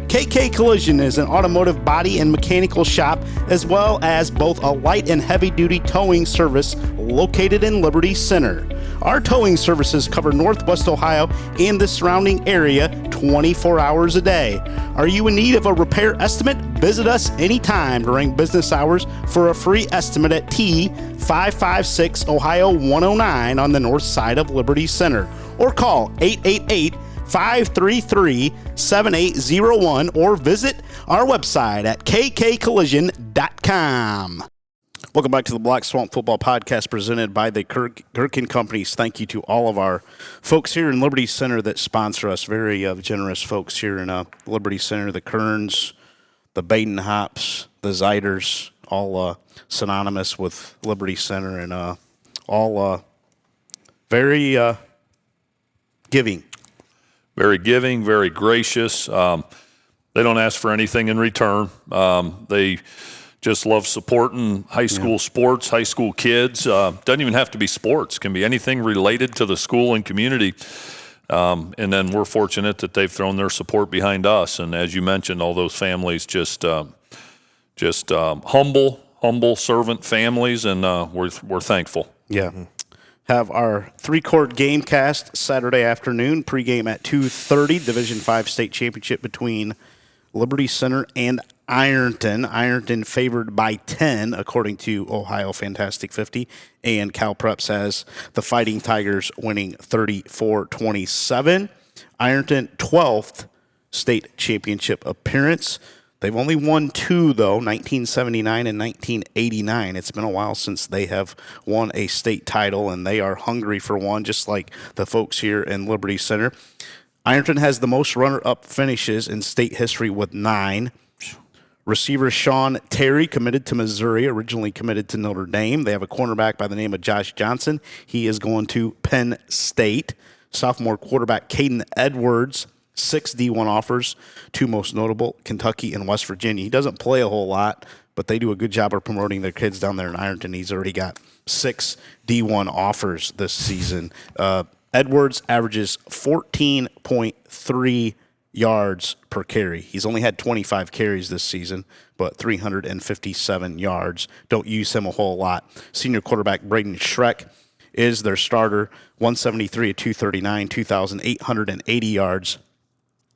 KK Collision is an automotive body and mechanical shop, as well as both a light and heavy-duty towing service located in Liberty Center. Our towing services cover Northwest Ohio and the surrounding area 24 hours a day. Are you in need of a repair estimate? Visit us anytime during business hours for a free estimate at T556 Ohio 109 on the north side of Liberty Center, or call 888-533-7801 or visit our website at kkcollision.com. Welcome back to the Black Swamp Football Podcast presented by the Gerken Companies. Thank you to all of our folks here in Liberty Center that sponsor us. Very generous folks here in Liberty Center. The Kerns, the Baden Hops, the Ziders, all synonymous with Liberty Center and all very giving. Very giving, very gracious. They don't ask for anything in return. They just love supporting high school sports, high school kids. Doesn't even have to be sports. It can be anything related to the school and community. And then we're fortunate that they've thrown their support behind us. And as you mentioned, all those families just humble servant families, and we're thankful. Yeah. have our three-court game cast Saturday afternoon, pregame at 2:30, Division V state championship between Liberty Center and Ironton. Ironton favored by 10, according to Ohio Fantastic 50, and Cal Preps has the Fighting Tigers winning 34-27. Ironton, 12th state championship appearance. They've only won two, though, 1979 and 1989. It's been a while since they have won a state title, and they are hungry for one, just like the folks here in Liberty Center. Ironton has the most runner-up finishes in state history with 9. Receiver Sean Terry committed to Missouri, originally committed to Notre Dame. They have a cornerback by the name of Josh Johnson. He is going to Penn State. Sophomore quarterback Caden Edwards, 6 D1 offers, 2 most notable, Kentucky and West Virginia. He doesn't play a whole lot, but they do a good job of promoting their kids down there in Ironton. He's already got 6 D1 offers this season. Edwards averages 14.3 yards per carry. He's only had 25 carries this season, but 357 yards. Don't use him a whole lot. Senior quarterback Braden Schreck is their starter, 173 at 239, 2,880 yards.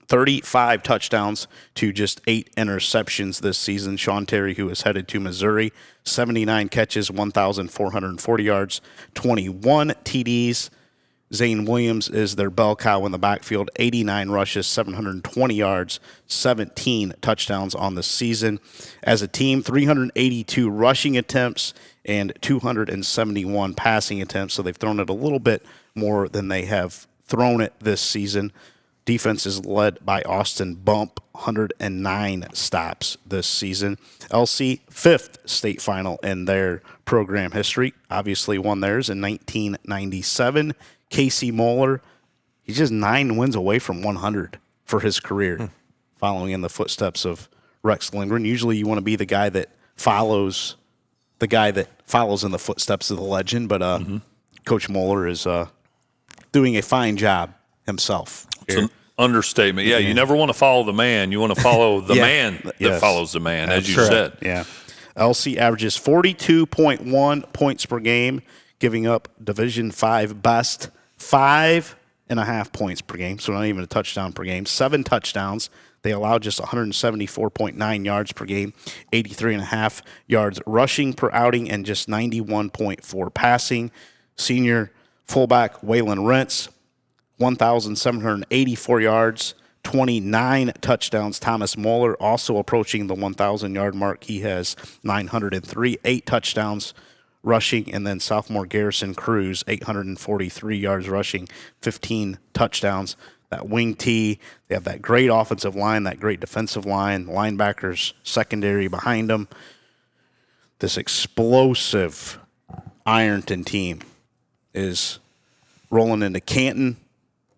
35 touchdowns to just 8 interceptions this season. Sean Terry, who is headed to Missouri, 79 catches, 1,440 yards, 21 TDs. Zane Williams is their bell cow in the backfield, 89 rushes, 720 yards, 17 touchdowns on the season. As a team, 382 rushing attempts and 271 passing attempts, so they've thrown it a little bit more than they have thrown it this season. Defense is led by Austin Bump, 109 stops this season. LC, 5th state final in their program history. Obviously won theirs in 1997. Casey Moeller, he's just 9 wins away from 100 for his career, following in the footsteps of Rex Lindgren. Usually you want to be the guy that follows in the footsteps of the legend, but Coach Moeller is doing a fine job himself. It's an understatement. Yeah, you never want to follow the man. You want to follow the man that follows the man, as you said. Yeah. LC averages 42.1 points per game, giving up Division V best 5.5 points per game, so not even a touchdown per game. 7 touchdowns. They allow just 174.9 yards per game, 83.5 yards rushing per outing, and just 91.4 passing. Senior fullback Waylon Rentz, 1,784 yards, 29 touchdowns. Thomas Moeller also approaching the 1,000-yard mark. He has 903, 8 touchdowns rushing. And then sophomore Garrison Cruz, 843 yards rushing, 15 touchdowns. That wing tee, they have that great offensive line, that great defensive line, linebackers, secondary behind them. This explosive Ironton team is rolling into Canton.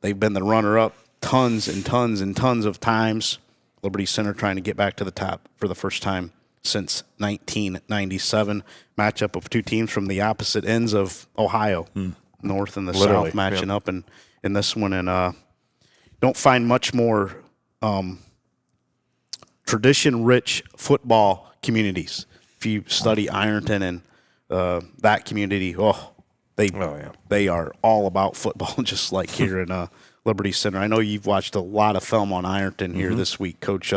They've been the runner-up tons and tons and tons of times. Liberty Center trying to get back to the top for the first time since 1997. Matchup of 2 teams from the opposite ends of Ohio, north and the south, matching up in this one. And don't find much more tradition-rich football communities. If you study Ironton and that community, they are all about football, just like here in Liberty Center. I know you've watched a lot of film on Ironton here this week, Coach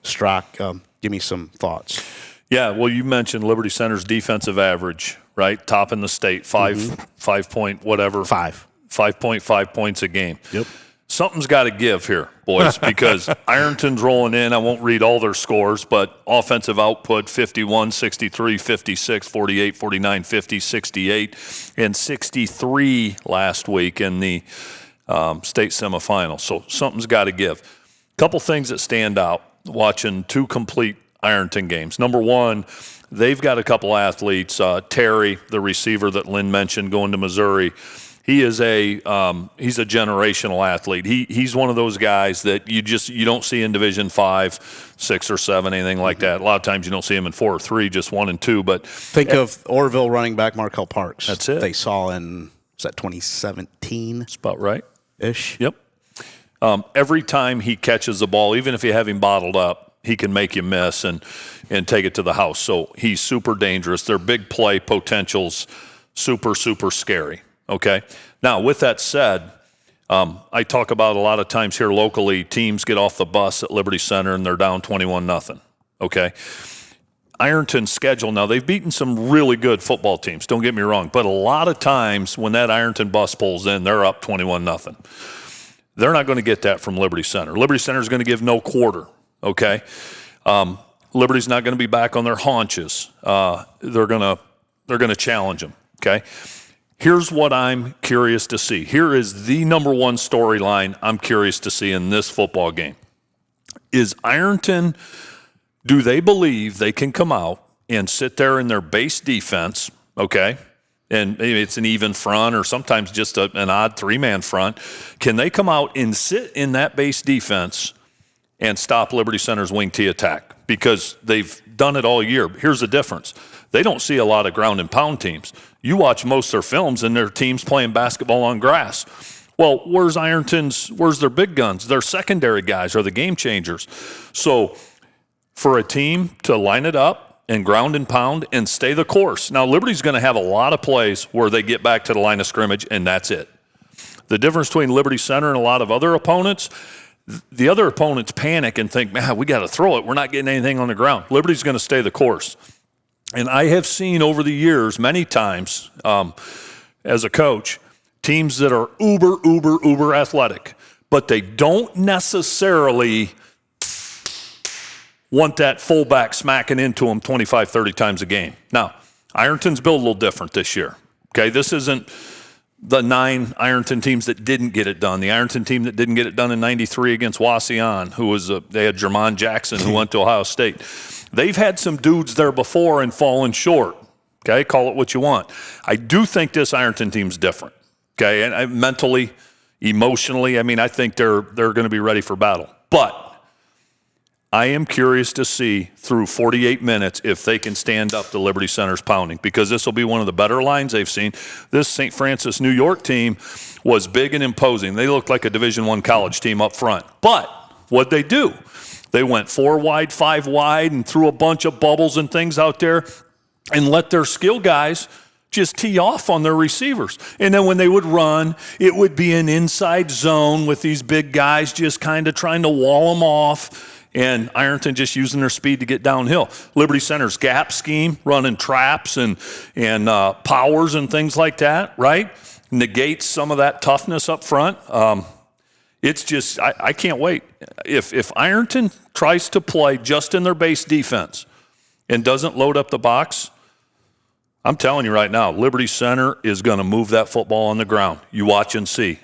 Strock. Give me some thoughts. Yeah, well, you mentioned Liberty Center's defensive average, right? Top in the state, 5.5 points a game. Yep. Something's got to give here, boys, because Ironton's rolling in. I won't read all their scores, but offensive output 51, 63, 56, 48, 49, 50, 68, and 63 last week in the state semifinal. So something's got to give. A couple things that stand out watching 2 complete Ironton games. Number one, they've got a couple athletes. Terry, the receiver that Lynn mentioned, going to Missouri. He's a generational athlete. He's one of those guys that you don't see in Division 5, 6, or 7, anything like that. A lot of times you don't see him in 4 or 3, just 1 and 2. But think of Orville running back Markel Parks. That's it. They saw in 2017. That's about right. Ish. Yep. Every time he catches the ball, even if you have him bottled up, he can make you miss and take it to the house. So he's super dangerous. Their big play potential's super, super scary. okay? Now, with that said, I talk about a lot of times here locally, teams get off the bus at Liberty Center and they're down 21-0, okay? Ironton's schedule, now they've beaten some really good football teams, don't get me wrong, but a lot of times when that Ironton bus pulls in, they're up 21-0. They're not going to get that from Liberty Center. Liberty Center is going to give no quarter, okay? Liberty's not going to be back on their haunches. They're going to challenge them, okay? Here's what I'm curious to see. Here is the number one storyline I'm curious to see in this football game. Is Ironton, do they believe they can come out and sit there in their base defense, okay, and maybe it's an even front or sometimes just an odd three-man front. Can they come out and sit in that base defense and stop Liberty Center's wing T attack? Because they've done it all year. Here's the difference. They don't see a lot of ground and pound teams. You watch most of their films and their teams playing basketball on grass. Well, where's their big guns? Their secondary guys are the game changers. So for a team to line it up and ground and pound and stay the course. Now, Liberty's going to have a lot of plays where they get back to the line of scrimmage, and that's it. The difference between Liberty Center and a lot of other opponents, the other opponents panic and think, man, we got to throw it. We're not getting anything on the ground. Liberty's going to stay the course. And I have seen over the years many times as a coach, teams that are uber athletic, but they don't necessarily want that fullback smacking into them 25, 30 times a game. Now, Ironton's built a little different this year. Okay, this isn't the 9 Ironton teams that didn't get it done. The Ironton team that didn't get it done in '93 against Watterson, they had Jermon Jackson who went to Ohio State. They've had some dudes there before and fallen short. Okay, call it what you want. I do think this Ironton team's different. Okay, and mentally, emotionally, I think they're going to be ready for battle. But I am curious to see through 48 minutes if they can stand up to Liberty Center's pounding, because this will be one of the better lines they've seen. This St. Francis, New York team was big and imposing. They looked like a Division I college team up front. But what'd they do? They went 4 wide, 5 wide, and threw a bunch of bubbles and things out there and let their skill guys just tee off on their receivers. And then when they would run, it would be an inside zone with these big guys just kind of trying to wall them off, and Ironton just using their speed to get downhill. Liberty Center's gap scheme, running traps and powers and things like that, right? Negates some of that toughness up front. It's just, I can't wait. If Ironton tries to play just in their base defense and doesn't load up the box, I'm telling you right now, Liberty Center is going to move that football on the ground. You watch and see.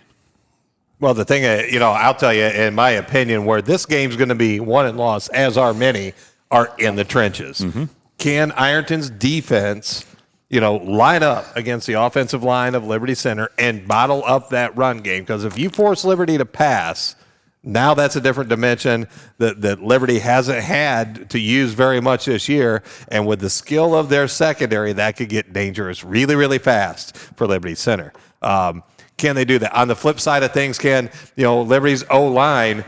Well, the thing, I'll tell you, in my opinion, where this game's going to be won and lost, as are many, are in the trenches. Mm-hmm. Can Ironton's defense, line up against the offensive line of Liberty Center and bottle up that run game? Because if you force Liberty to pass, now that's a different dimension that Liberty hasn't had to use very much this year. And with the skill of their secondary, that could get dangerous really, really fast for Liberty Center. Can they do that? On the flip side of things, can Liberty's O-line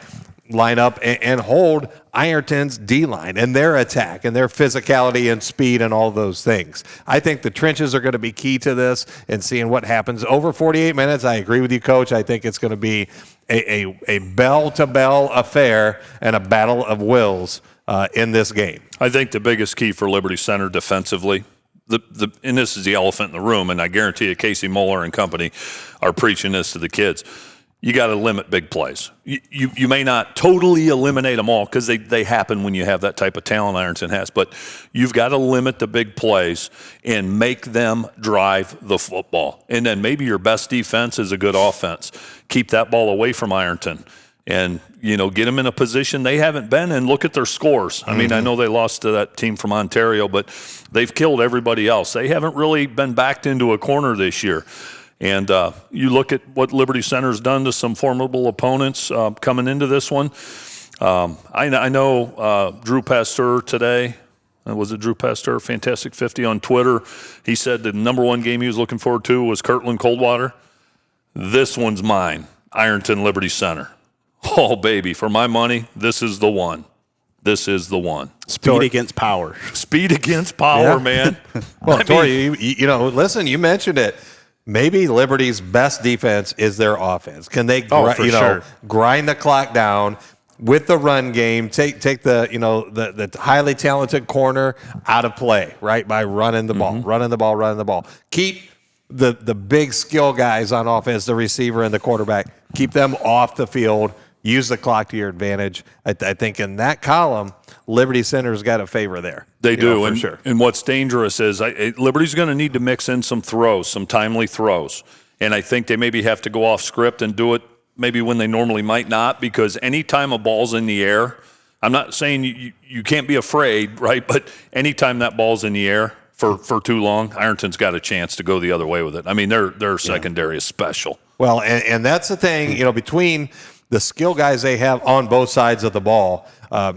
line up and hold Ironton's D-line and their attack and their physicality and speed and all those things? I think the trenches are going to be key to this and seeing what happens over 48 minutes. I agree with you, Coach. I think it's going to be a bell-to-bell affair and a battle of wills in this game. I think the biggest key for Liberty Center defensively, and this is the elephant in the room, and I guarantee you Casey Moeller and company are preaching this to the kids. You got to limit big plays. You may not totally eliminate them all, because they happen when you have that type of talent Ironton has, but you've got to limit the big plays and make them drive the football. And then maybe your best defense is a good offense. Keep that ball away from Ironton and get them in a position they haven't been in. Look at their scores. I mean, I know they lost to that team from Ontario, but they've killed everybody else. They haven't really been backed into a corner this year. And you look at what Liberty Center's done to some formidable opponents coming into this one. I know Drew Pasteur today. Was it Drew Pasteur? Fantastic 50 on Twitter. He said the number one game he was looking forward to was Kirtland Coldwater. This one's mine. Ironton Liberty Center. Oh, baby, for my money, this is the one. This is the one. Speed against power. Speed against power, man. Well, Tory, listen, you mentioned it. maybe Liberty's best defense is their offense. Can they sure. grind the clock down with the run game, take the highly talented corner out of play, right, by running the ball. Keep the big skill guys on offense, the receiver and the quarterback, keep them off the field, use the clock to your advantage. I think in that column, Liberty Center's got a favor there. They do, for and, sure. And what's dangerous is Liberty's going to need to mix in some throws, some timely throws. And I think they maybe have to go off script and do it maybe when they normally might not, because anytime a ball's in the air, I'm not saying you can't be afraid, right? But anytime that ball's in the air for too long, Ironton's got a chance to go the other way with it. I mean, their secondary is special. Well, and that's the thing, between the skill guys they have on both sides of the ball,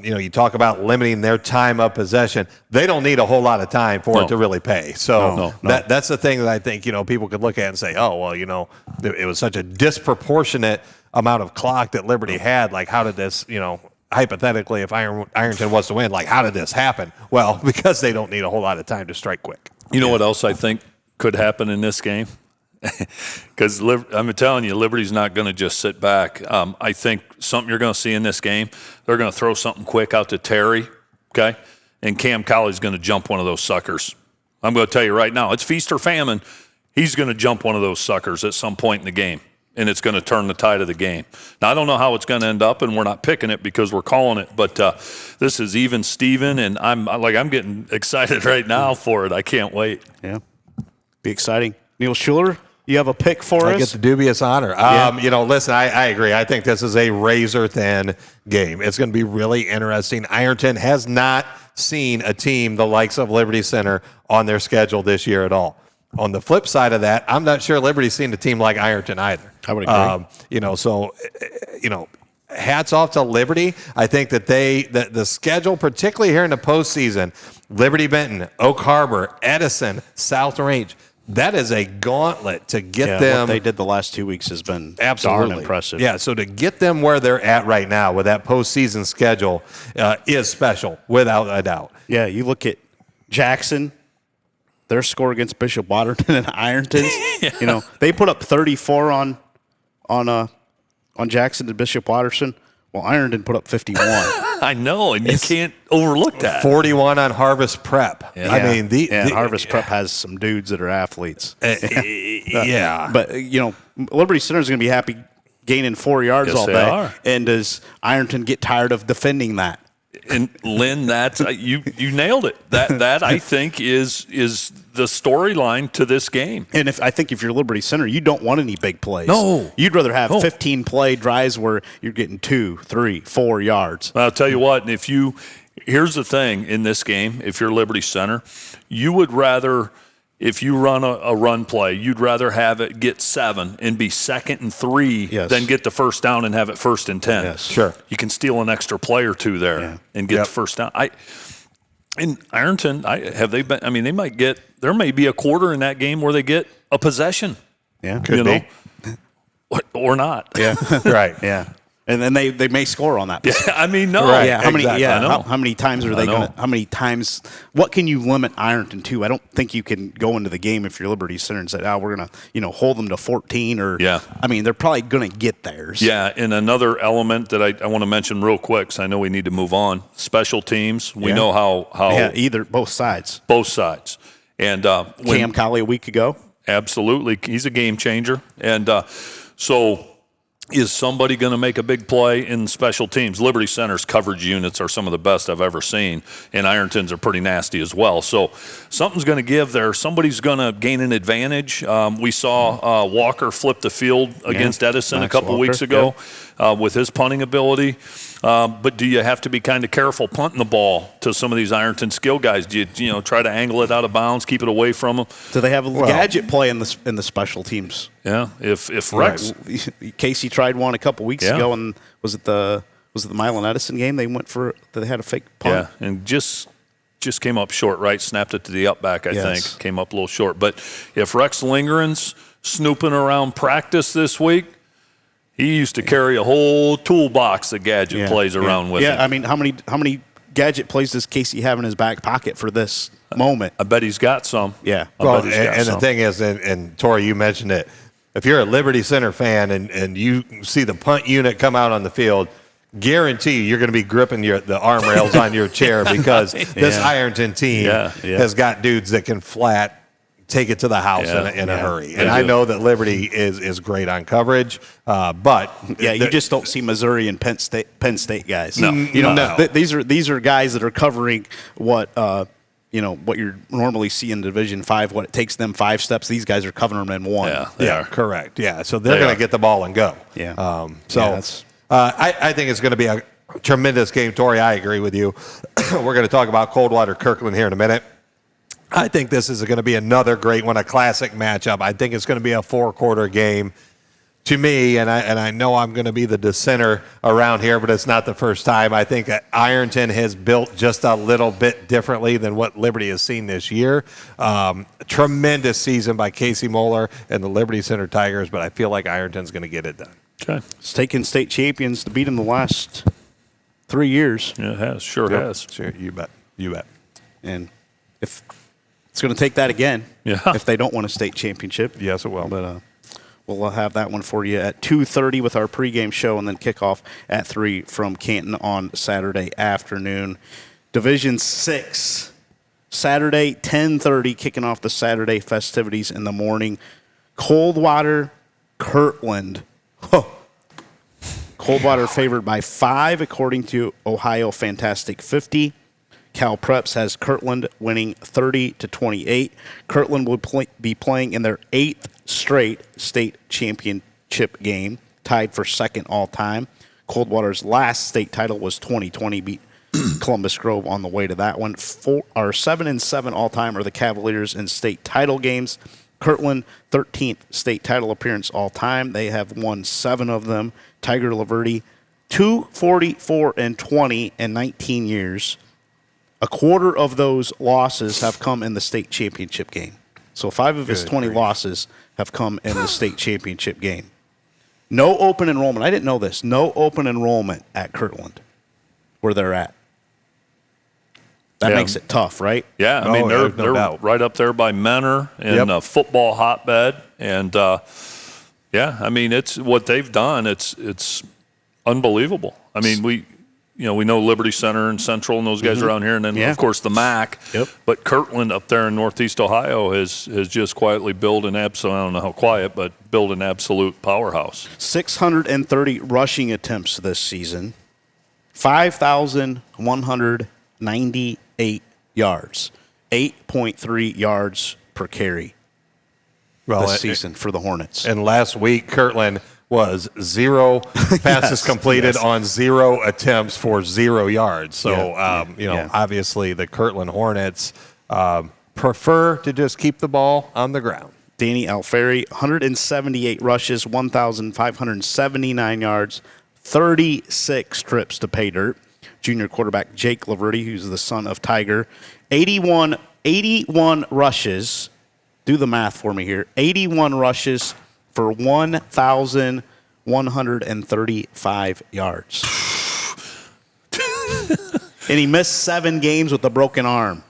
you talk about limiting their time of possession. They don't need a whole lot of time for it to really pay. So that's the thing that I think, people could look at and say, oh, well, it was such a disproportionate amount of clock that Liberty had. Like, how did this, hypothetically, if Ironton was to win, like, how did this happen? Well, because they don't need a whole lot of time to strike quick. You know what else I think could happen in this game? Because I'm telling you, Liberty's not going to just sit back. I think something you're going to see in this game, they're going to throw something quick out to Terry, okay? And Cam Colley's going to jump one of those suckers. I'm going to tell you right now, it's feast or famine. He's going to jump one of those suckers at some point in the game, and it's going to turn the tide of the game. Now, I don't know how it's going to end up, and we're not picking it because we're calling it, but this is even Steven, and I'm getting excited right now for it. I can't wait. Yeah, be exciting. Neil Schuller, you have a pick for us? I get the dubious honor. Listen, I agree. I think this is a razor-thin game. It's going to be really interesting. Ironton has not seen a team the likes of Liberty Center on their schedule this year at all. On the flip side of that, I'm not sure Liberty's seen a team like Ironton either. I would agree. Hats off to Liberty. I think that the schedule, particularly here in the postseason, Liberty Benton, Oak Harbor, Edison, South Range, that is a gauntlet to get them. What they did the last 2 weeks has been absolutely darn impressive. Yeah, so to get them where they're at right now with that postseason schedule is special, without a doubt. Yeah, you look at Jackson, their score against Bishop Watterson and Ironton. They put up 34 on Jackson and Bishop Watterson. Well, Ironton put up 51. I know, and you can't overlook that. 41 on Harvest Prep. Yeah. I mean, Harvest Prep has some dudes that are athletes. Yeah. But, Liberty Center is going to be happy gaining 4 yards all day. Are. And does Ironton get tired of defending that? And Lynn, that's you nailed it. That I think is the storyline to this game. And I think if you're Liberty Center, you don't want any big plays. No. You'd rather have 15 play drives where you're getting 2, 3, 4 yards. I'll tell you what, and here's the thing in this game, if you're Liberty Center, you would rather, if you run a run play, you'd rather have it get 7 and be 2nd and 3 than get the first down and have it 1st and 10. Yes. Sure. You can steal an extra play or two there and get the first down. In Ironton, have they been? I mean, there may be a quarter in that game where they get a possession. Yeah, could be. Or not. Yeah, right. Yeah. And then they may score on that. Yeah, I mean, no. Right. Yeah, how many? Exactly. Yeah, how many times are they going to? How many times? What can you limit Ironton to? I don't think you can go into the game if you're Liberty Center and say, we're going to, hold them to 14 or. Yeah. I mean, they're probably going to get theirs. Yeah, and another element that I want to mention real quick, because I know we need to move on. Special teams. We know how. Yeah, both sides. Both sides, and Cam Colley a week ago. Absolutely, he's a game changer, and so. Is somebody going to make a big play in special teams? Liberty Center's coverage units are some of the best I've ever seen, and Ironton's are pretty nasty as well. So something's going to give there. Somebody's going to gain an advantage. We saw Walker flip the field against Edison a couple weeks ago with his punting ability. But do you have to be kind of careful punting the ball to some of these Ironton skill guys? Do you try to angle it out of bounds, keep it away from them? Do they have a gadget play in the special teams? Yeah, if Rex Casey tried one a couple weeks ago, and was it the Milan Edison game? They had a fake punt. Yeah, and just came up short, right? Snapped it to the up back, I think. Came up a little short. But if Rex Lingren's snooping around practice this week, he used to carry a whole toolbox of gadget plays around with him. Yeah, I mean, how many gadget plays does Casey have in his back pocket for this moment? I bet he's got some. Yeah. Well, and the thing is, and Tory, you mentioned it, if you're a Liberty Center fan and you see the punt unit come out on the field, guarantee you're going to be gripping the arm rails on your chair because this Ironton team has got dudes that can flat take it to the house in a hurry. And I know that Liberty is great on coverage, but you just don't see Missouri and Penn State guys. No, no. These are guys that are covering what what you normally see in Division 5. What it takes them 5 steps, these guys are covering them in 1. Yeah, they are. Correct. Yeah, so they're going to get the ball and go. Yeah. I think it's going to be a tremendous game, Tory. I agree with you. We're going to talk about Coldwater Kirtland here in a minute. I think this is going to be another great one, a classic matchup. I think it's going to be a 4-quarter game. To me, and I know I'm going to be the dissenter around here, but it's not the first time. I think that Ironton has built just a little bit differently than what Liberty has seen this year. Tremendous season by Casey Moeller and the Liberty Center Tigers, but I feel like Ironton's going to get it done. Okay. It's taken state champions to beat them the last 3 years. Yeah, it has. Sure has. Sure, you bet. And if it's going to take that again, if they don't win a state championship. Yes, it will. But we'll have that one for you at 2:30 with our pregame show, and then kickoff at 3 from Canton on Saturday afternoon. Division 6, Saturday, 10:30, kicking off the Saturday festivities in the morning. Coldwater, Kirtland. Coldwater favored by 5, according to Ohio Fantastic 50. Cal Preps has Kirtland winning 30-28. Kirtland will be playing in their 8th straight state championship game, tied for 2nd all-time. Coldwater's last state title was 2020, beat Columbus Grove on the way to that one. 7-7 all-time are the Cavaliers in state title games. Kirtland, 13th state title appearance all-time. They have won 7 of them. Tiger Laverty, 244-20 in 19 years. A quarter of those losses have come in the state championship game. So 5 of his 20 losses have come in the state championship game. No open enrollment. I didn't know this. No open enrollment at Kirtland, where they're at. That makes it tough, right? Yeah, I mean, they're right up there by Menor in a football hotbed. And, I mean, it's what they've done. It's unbelievable. I mean, we know Liberty Center and Central and those guys around here, and then, of course, the MAC. Yep. But Kirtland up there in Northeast Ohio has just quietly built an absolute, I don't know how quiet, but built an absolute powerhouse. 630 rushing attempts this season, 5,198 yards, 8.3 yards per carry this season for the Hornets. And last week, Kirtland was 0 passes completed on 0 attempts for 0 yards. So, obviously the Kirtland Hornets prefer to just keep the ball on the ground. Danny Alfieri, 178 rushes, 1,579 yards, 36 trips to pay dirt. Junior quarterback Jake Laverty, who's the son of Tiger, 81 rushes. Do the math for me here. 81 rushes for 1,135 yards. And he missed 7 games with a broken arm.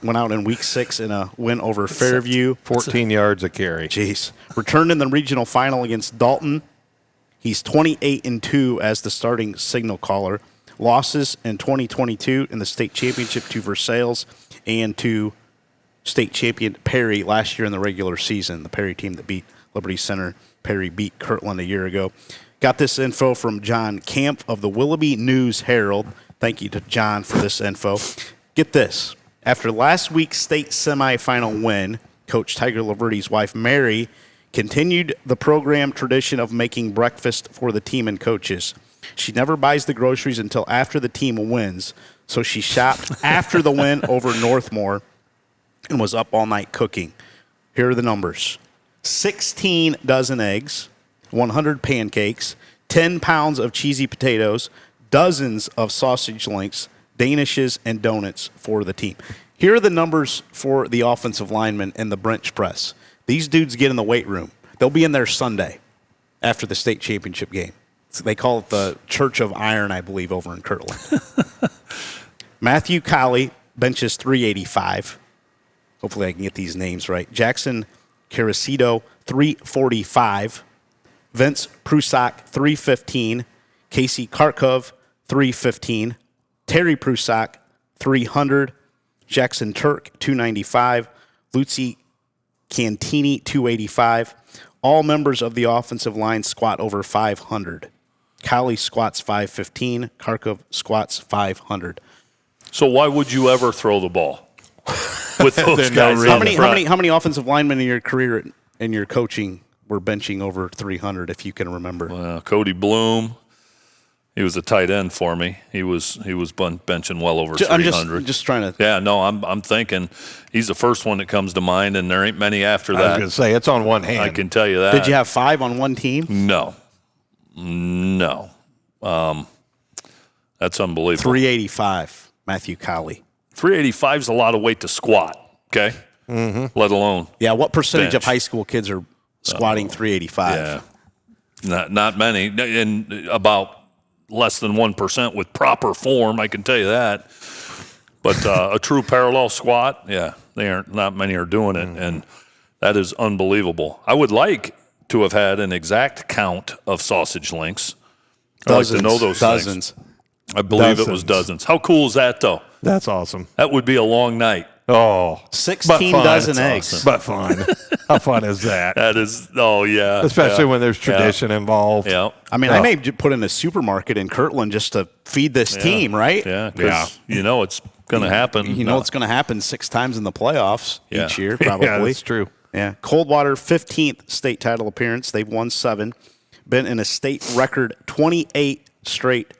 Went out in week 6 in a win over Fairview. 14 yards a carry. Jeez. Returned in the regional final against Dalton. He's 28-2 as the starting signal caller. Losses in 2022 in the state championship to Versailles and to state champion Perry last year in the regular season. The Perry team that beat Liberty Center. Perry beat Kirtland a year ago. Got this info from John Camp of the Willoughby News Herald. Thank you to John for this info. Get this. After last week's state semifinal win, Coach Tiger Laverty's wife, Mary, continued the program tradition of making breakfast for the team and coaches. She never buys the groceries until after the team wins, so she shopped after the win over Northmore and was up all night cooking. Here are the numbers. 16 dozen eggs, 100 pancakes, 10 pounds of cheesy potatoes, dozens of sausage links, danishes, and donuts for the team. Here are the numbers for the offensive linemen in the bench press. These dudes get in the weight room. They'll be in there Sunday after the state championship game. They call it the Church of Iron, I believe, over in Kirtland. Matthew Colley benches 385. Hopefully I can get these names right. Jackson Caricido, 345. Vince Prusak, 315. Casey Karkov, 315. Terry Prusak, 300. Jackson Turk, 295. Lucy Cantini, 285. All members of the offensive line squat over 500. Colley squats 515. Karkov squats 500. So why would you ever throw the ball with those guys? How many offensive linemen in your career and your coaching were benching over 300, if you can remember? Cody Bloom, he was a tight end for me. He was benching well over 300. I'm just trying to. Yeah, no, I'm thinking he's the first one that comes to mind, and there ain't many after that. I was going to say, it's on one hand. I can tell you that. Did you have 5 on one team? No. That's unbelievable. 385, Matthew Colley. 385 is a lot of weight to squat, okay? Mm-hmm. Let alone Yeah, what percentage bench. of high school kids are squatting 385? Yeah, not many, and about less than 1% with proper form, I can tell you that. But a true parallel squat, yeah, not many are doing it, and that is unbelievable. I would like to have had an exact count of sausage links. I'd like to know those dozens. things. I believe it was dozens. How cool is that, though? That's awesome. That would be a long night. Oh, 16 dozen eggs. Awesome. But fun. How fun is that? That is, oh, yeah. Especially when there's tradition involved. Yeah. I mean, I may put in a supermarket in Kirtland just to feed this team, right? Yeah, because you know it's going to happen. You know it's going to happen 6 times in the playoffs each year, probably. Yeah, that's true. Yeah. Coldwater, 15th state title appearance. They've won 7. Been in a state record 28 straight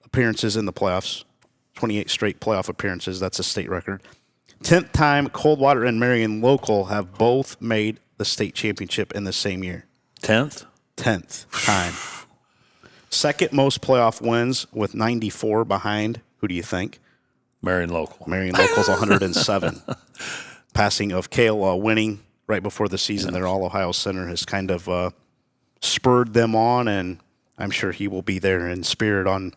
appearances in the playoffs. 28 straight playoff appearances. That's a state record. 10th time Coldwater and Marion local have both made the state championship in the same year. 10th? 10th time. Second most playoff wins with 94 behind. Who do you think? Marion local. Marion local's 107. Passing of Kale winning right before the season. Their All-Ohio Center has kind of spurred them on, and I'm sure he will be there in spirit on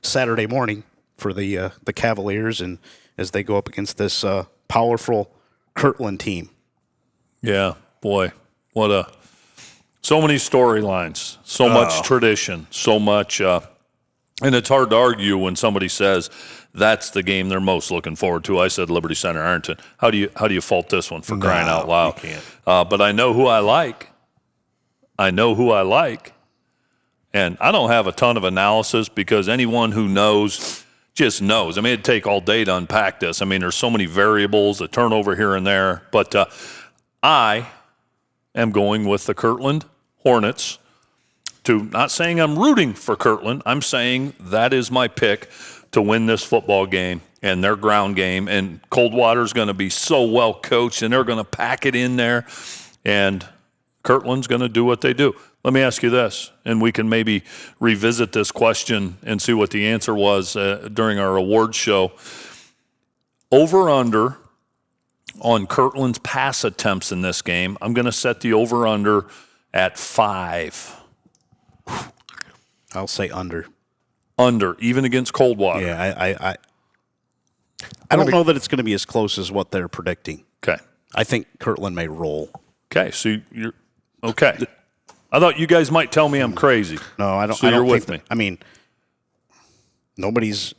Saturday morning for the Cavaliers, and as they go up against this powerful Kirtland team. Yeah, boy, so many storylines, so much tradition, so much, and it's hard to argue when somebody says that's the game they're most looking forward to. I said Liberty Center, Ironton. How do you fault this one for crying out loud? You can't. But I know who I like. And I don't have a ton of analysis because anyone who knows just knows. I mean, it'd take all day to unpack this. I mean, there's so many variables, a turnover here and there. But I am going with the Kirtland Hornets. Not saying I'm rooting for Kirtland. I'm saying that is my pick to win this football game and their ground game. And Coldwater's going to be so well coached, and they're going to pack it in there. And Kirtland's going to do what they do. Let me ask you this, and we can maybe revisit this question and see what the answer was during our awards show. Over-under on Kirtland's pass attempts in this game, I'm going to set the over-under at 5. I'll say under. Under, even against Coldwater. Yeah, I don't know that it's going to be as close as what they're predicting. Okay. I think Kirtland may roll. Okay, so you're – okay. I thought you guys might tell me I'm crazy. No, I don't. So I don't you're with think me. I mean, nobody's.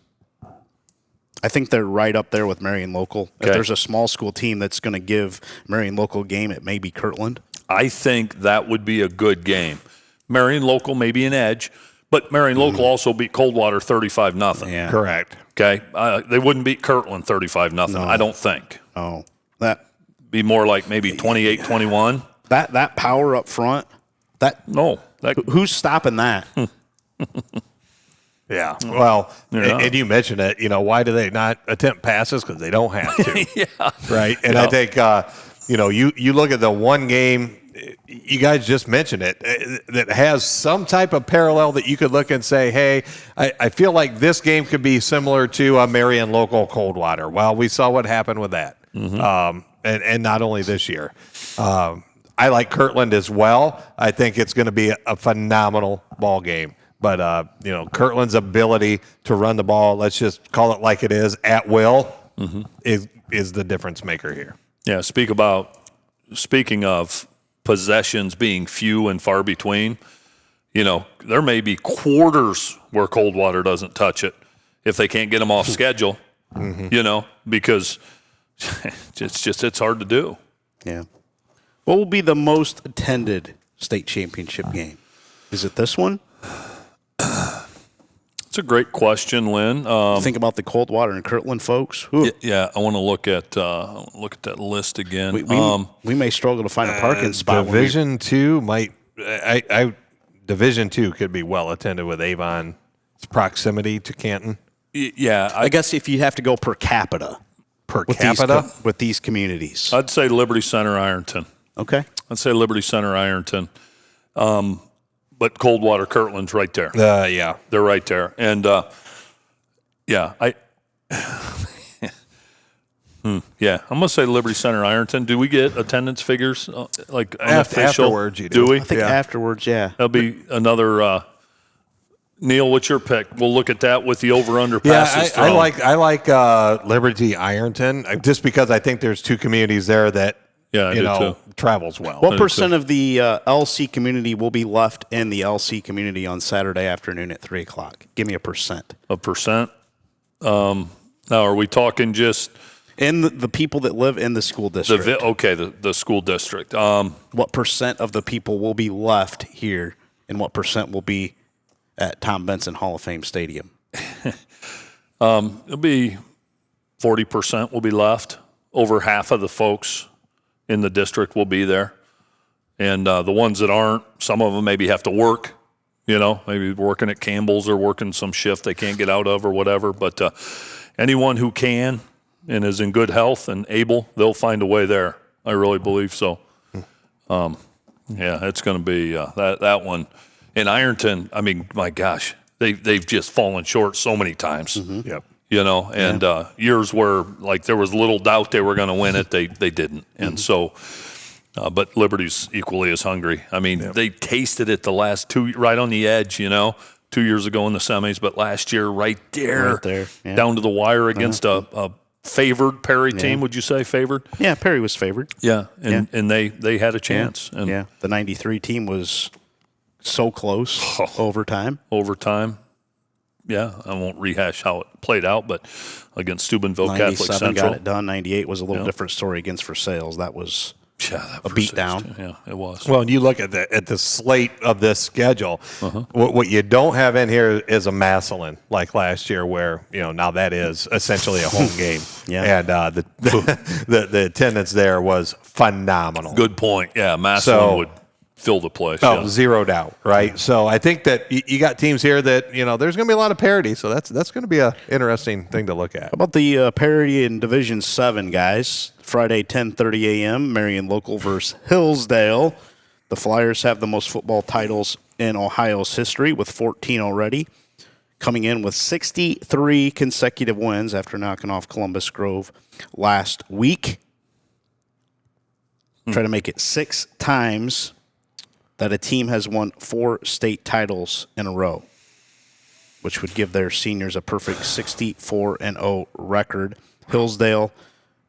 I think they're right up there with Marion local. Okay. If there's a small school team that's going to give Marion local a game, it may be Kirtland. I think that would be a good game. Marion local may be an edge, but Marion local also beat Coldwater 35-0. Yeah, Correct. Okay, they wouldn't beat Kirtland 35-0. No. I don't think. Oh, that Be more like maybe 28-21. that power up front. Who's stopping that? Yeah. Well, Yeah. and you mentioned it. You know, why do they not attempt passes? Because they don't have to. Yeah. Right. And I think, you look at the one game, you guys just mentioned it, that has some type of parallel that you could look and say, hey, I feel like this game could be similar to a Marion local Coldwater. Well, we saw what happened with that. Mm-hmm. And not only this year. I like Kirtland as well. I think it's going to be a phenomenal ball game. But, Kirtland's ability to run the ball, let's just call it like it is, at will, is the difference maker here. Yeah, speaking of possessions being few and far between, there may be quarters where Coldwater doesn't touch it if they can't get them off schedule, because it's hard to do. Yeah. What will be the most attended state championship game? Is it this one? It's a great question, Lynn. Think about the Coldwater and Kirtland folks. Ooh. Yeah, I want to look at that list again. We may struggle to find a parking spot. Division two might. Division two could be well attended with Avon. Its proximity to Canton. Yeah, I guess if you have to go per capita. With these communities, I'd say Liberty Center, Ironton. Okay. I'd say Liberty Center, Ironton. But Coldwater, Kirtland's right there. Yeah. They're right there. And, I'm going to say Liberty Center, Ironton. Do we get attendance figures, like unofficial? Afterwards, you do we? I think afterwards, yeah. That'll be another Neil, what's your pick? We'll look at that with the over-under passes thrown. I like Liberty Ironton just because I think there's two communities there that travels well. What percent of the LC community will be left in the LC community on Saturday afternoon at 3 o'clock? Give me a percent. A percent? Now, are we talking just in the people that live in the school district? The school district. What percent of the people will be left here, and what percent will be at Tom Benson Hall of Fame Stadium? It'll be 40% will be left. Over half of the folks in the district will be there. And the ones that aren't, some of them maybe have to work, maybe working at Campbell's or working some shift they can't get out of or whatever. But anyone who can and is in good health and able, they'll find a way there. I really believe so. It's going to be that one. In Ironton, I mean, my gosh, they've just fallen short so many times. Mm-hmm. Yep. Years where like there was little doubt they were going to win it, they didn't, and so. But Liberty's equally as hungry. I mean, they tasted it the last two, right on the edge. 2 years ago in the semis, but last year right there, down to the wire against a favored Perry team. Would you say favored? Yeah, Perry was favored. Yeah, and they had a chance. Yeah. And the '93 team was so close. Overtime. Yeah, I won't rehash how it played out, but against Steubenville Catholic Central. got it done. 98 was a little different story against Versailles. That was a beatdown. Yeah, it was. Well, and you look at the slate of this schedule. What you don't have in here is a Massillon like last year, where now that is essentially a home game. And the attendance there was phenomenal. Good point. Yeah, Massillon would fill the place. Oh, zero doubt, right? So I think that you got teams here that there's going to be a lot of parity. So that's going to be an interesting thing to look at. How about the parity in Division 7, guys? Friday, 10:30 a.m. Marion local versus Hillsdale. The Flyers have the most football titles in Ohio's history with 14 already, coming in with 63 consecutive wins after knocking off Columbus Grove last week. Try to make it 6 times that a team has won 4 state titles in a row, which would give their seniors a perfect 64-0 record. Hillsdale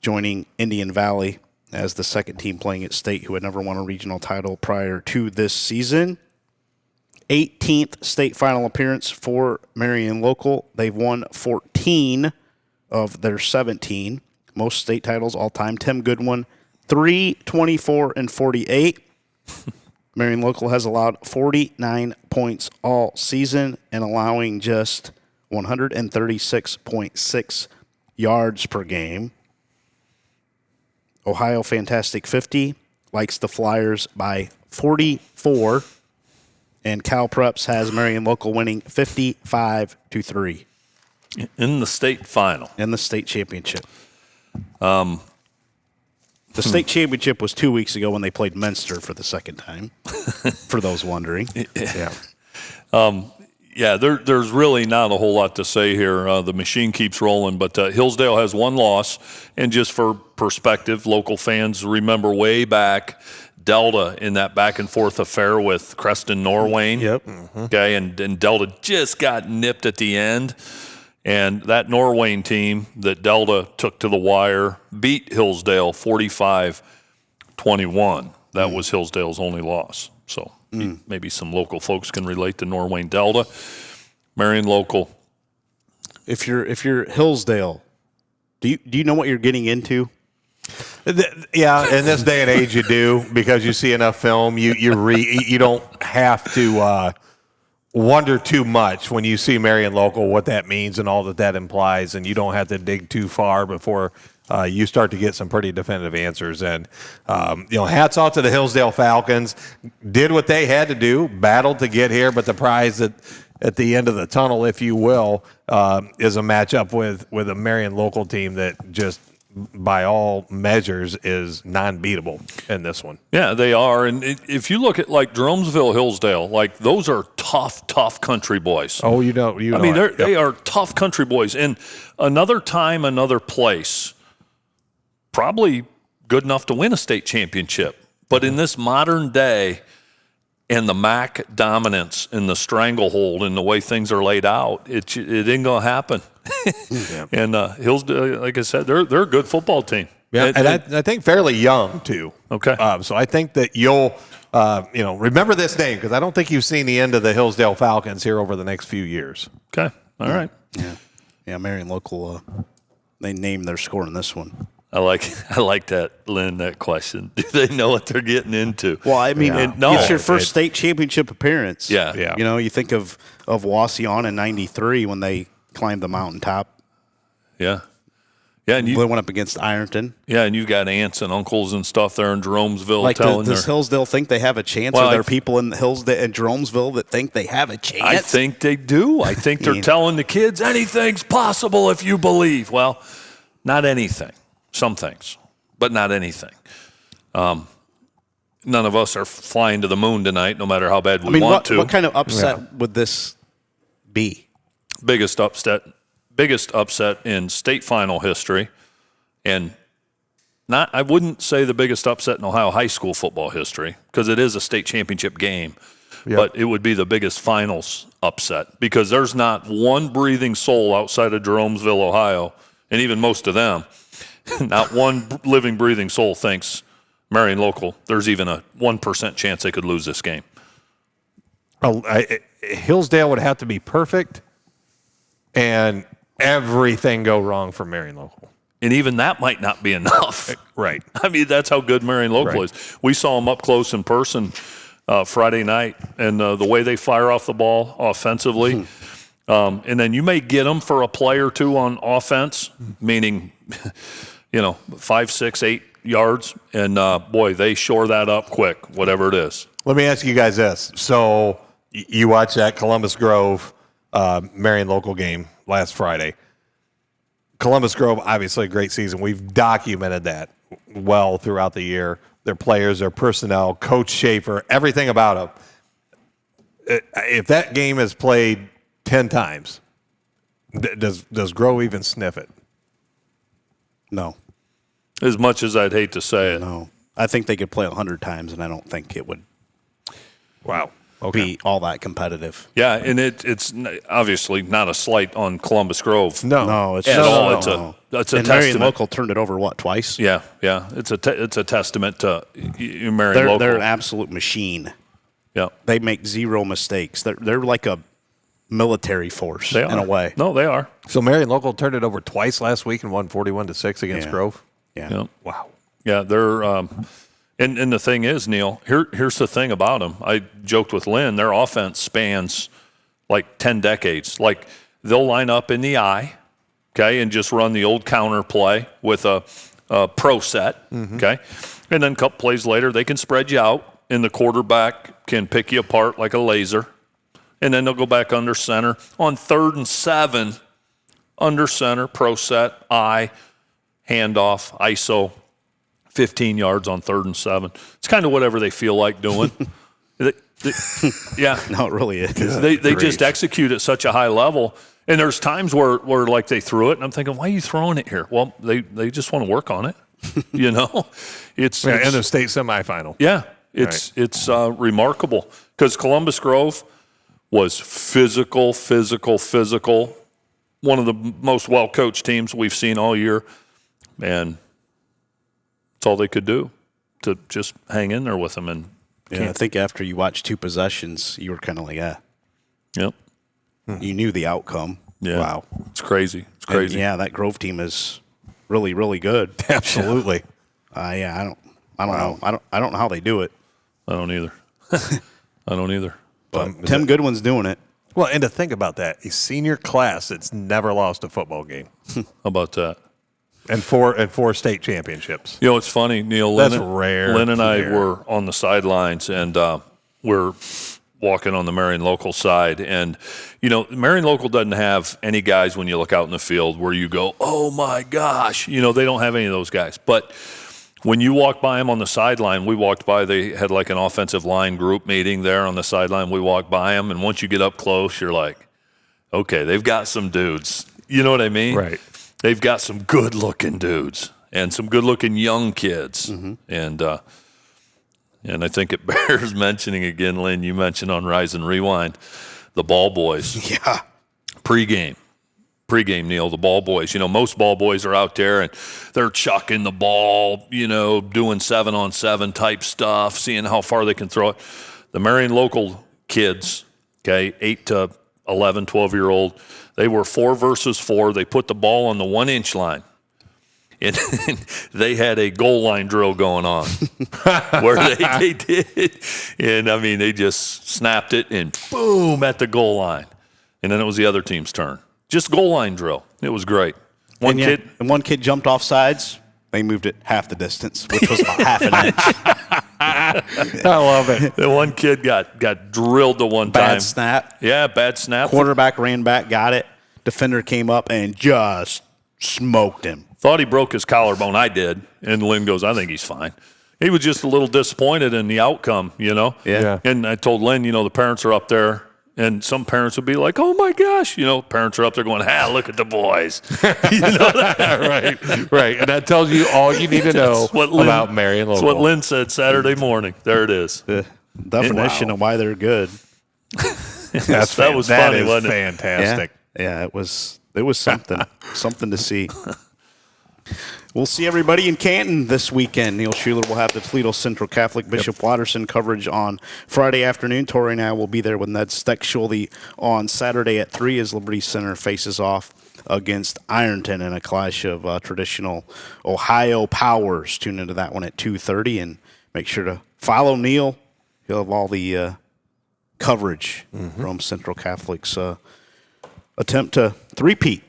joining Indian Valley as the second team playing at state who had never won a regional title prior to this season. 18th state final appearance for Marion local. They've won 14 of their 17. Most state titles all time. Tim Goodwin, 3, 24, and 48. Marion local has allowed 49 points all season and allowing just 136.6 yards per game. Ohio Fantastic 50 likes the Flyers by 44, and Cal Preps has Marion local winning 55-3 in the state final, in the state championship. The state championship was 2 weeks ago when they played Munster for the second time, for those wondering. There's really not a whole lot to say here. The machine keeps rolling, but Hillsdale has one loss. And just for perspective, local fans remember way back Delta in that back and forth affair with Creston Norwayne. Yep. Okay, and Delta just got nipped at the end. And that Norwayne team that Delta took to the wire beat Hillsdale 45-21. That was Hillsdale's only loss. So maybe some local folks can relate to Norwayne Delta. Marion local. If you're Hillsdale, do you know what you're getting into? Yeah, in this day and age, you do, because you see enough film. You don't have to wonder too much when you see Marion local, what that means and all that implies, and you don't have to dig too far before you start to get some pretty definitive answers. And hats off to the Hillsdale Falcons. Did what they had to do, battled to get here, but the prize at the end of the tunnel, if you will, is a matchup with a Marion local team that just, by all measures, is non-beatable in this one. Yeah, they are. And if you look at like Jeromesville, Hillsdale, like those are tough country boys. Oh, you know. I mean, they are tough country boys. And another time, another place, probably good enough to win a state championship. But in this modern day, and the MAC dominance and the stranglehold and the way things are laid out, it ain't going to happen. And Hillsdale, like I said, they're a good football team. Yeah, and I think fairly young, too. Okay. So I think that you'll, remember this name, because I don't think you've seen the end of the Hillsdale Falcons here over the next few years. Okay. All right. Yeah, Marion local, they named their score in this one. I like that, Lynn, that question. Do they know what they're getting into? Well, I mean, no, it's your first state championship appearance. Yeah. You think of Watterson in '93 when they climbed the mountaintop. Yeah. Yeah, and they went up against Ironton. Yeah, and you got aunts and uncles and stuff there in Jeromesville. Like, does Hillsdale think they have a chance? Well, are there people in Hillsdale and Jeromesville that think they have a chance? I think they do. I think they're telling the kids anything's possible if you believe. Well, not anything. Some things, but not anything. None of us are flying to the moon tonight, no matter how bad we want to. What kind of upset would this be? Biggest upset in state final history, and I wouldn't say the biggest upset in Ohio high school football history, because it is a state championship game. Yep. But it would be the biggest finals upset, because there's not one breathing soul outside of Jeromesville, Ohio, and even most of them. Not one living, breathing soul thinks Marion local, there's even a 1% chance they could lose this game. Hillsdale would have to be perfect and everything go wrong for Marion local. And even that might not be enough. Right. I mean, that's how good Marion local is. We saw them up close in person Friday night, and the way they fire off the ball offensively. And then you may get them for a play or two on offense, meaning, 5, 6, 8 yards. And, boy, they shore that up quick, whatever it is. Let me ask you guys this. So you watched that Columbus Grove Marion local game last Friday. Columbus Grove, obviously a great season. We've documented that well throughout the year. Their players, their personnel, Coach Schaefer, everything about them. If that game is played 10 times, does Grove even sniff it? No. As much as I'd hate to say it. No. I think they could play 100 times, and I don't think it would be all that competitive. Yeah, and it's obviously not a slight on Columbus Grove. No, it's at all. It's a and testament. Marion local turned it over, twice? Yeah. It's a testament to Marion local. They're an absolute machine. Yeah. They make zero mistakes. They're like a military force in a way. No, they are. So Marion local turned it over twice last week and won 41-6 against Grove. Yeah. Wow. Yeah, they're and the thing is, Neil, here's the thing about them. I joked with Lynn, their offense spans like 10 decades. Like, they'll line up in the I, okay, and just run the old counter play with a pro set, okay? And then a couple plays later, they can spread you out, and the quarterback can pick you apart like a laser. And then they'll go back under center. On 3rd and 7, under center, pro set, I, handoff, ISO, 15 yards on 3rd and 7. It's kind of whatever they feel like doing. Yeah. No, it really is. They just execute at such a high level. And there's times where like they threw it, and I'm thinking, why are you throwing it here? Well, they just want to work on it. It's in the state semifinal. Yeah. It's remarkable because Columbus Grove was physical. One of the most well-coached teams we've seen all year, and that's all they could do to just hang in there with them. And I think after you watched 2 possessions, you were kind of like, Yep. You knew the outcome. Yeah. Wow. It's crazy. It's crazy. And that Grove team is really, really good. Absolutely. I don't know. I don't know how they do it. I don't either. But Tim Goodwin's doing it. Well, and to think about that, a senior class that's never lost a football game. How about that? And four state championships. You know, it's funny, Neil. That's rare. Lynn and I were on the sidelines, and we're walking on the Marion local side. And, you know, Marion local doesn't have any guys when you look out in the field where you go, oh, my gosh. You know, they don't have any of those guys. But when you walk by them on the sideline, we walked by, they had like an offensive line group meeting there on the sideline. We walked by them, and once you get up close, you're like, okay, they've got some dudes. You know what I mean? Right. They've got some good-looking dudes and some good-looking young kids. Mm-hmm. And I think it bears mentioning again, Lynn, you mentioned on Rise and Rewind, the ball boys. Yeah. Pre-game, Neil, the ball boys. You know, most ball boys are out there and they're chucking the ball, you know, doing 7-on-7 type stuff, seeing how far they can throw it. The Marion local kids, okay, 8 to 11, 12-year-old, they were 4 versus 4. They put the ball on the 1-inch line. And they had a goal line drill going on where they did. And, I mean, they just snapped it and boom, at the goal line. And then it was the other team's turn. Just goal line drill. It was great. One kid jumped off sides. They moved it half the distance, which was about half an inch. I love it. The one kid got drilled the one time. Bad snap. Yeah, bad snap. Quarterback ran back, got it. Defender came up and just smoked him. Thought he broke his collarbone. I did. And Lynn goes, I think he's fine. He was just a little disappointed in the outcome, you know? Yeah. And I told Lynn, you know, the parents are up there. And some parents would be like, oh, my gosh. You know, parents are up there going, look at the boys. You know that? Right. And that tells you all you need to know about Marion local. That's what Lynn said Saturday morning. There it is. The definition of why they're good. That was funny, wasn't it? Fantastic. Yeah, it was something to see. We'll see everybody in Canton this weekend. Neil Schuller will have the Toledo Central Catholic Bishop Watterson coverage on Friday afternoon. Tory and I will be there with Ned Steckschulde on Saturday at 3 as Liberty Center faces off against Ironton in a clash of traditional Ohio powers. Tune into that one at 2:30 and make sure to follow Neil. He'll have all the coverage from Central Catholic's attempt to three-peat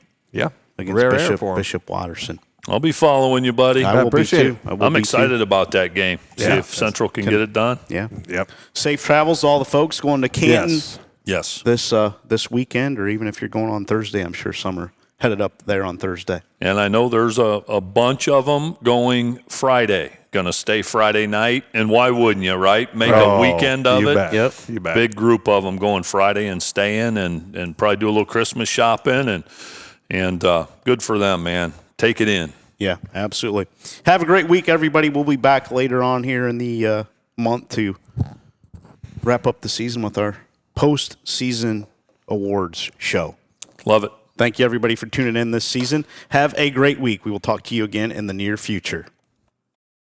against Bishop Watterson. I'll be following you, buddy. I will appreciate be too. I'm excited about that game. See Yeah. if Central can get it done. Yeah. Yep. Safe travels to all the folks going to Canton Yes. this weekend, or even if you're going on Thursday. I'm sure some are headed up there on Thursday. And I know there's a bunch of them going Friday. Going to stay Friday night. And why wouldn't you, right? Make a weekend of you it. Bet. Yep. You bet. Big group of them going Friday and staying and probably do a little Christmas shopping. And good for them, man. Take it in. Yeah, absolutely. Have a great week, everybody. We'll be back later on here in the month to wrap up the season with our post-season awards show. Love it. Thank you, everybody, for tuning in this season. Have a great week. We will talk to you again in the near future.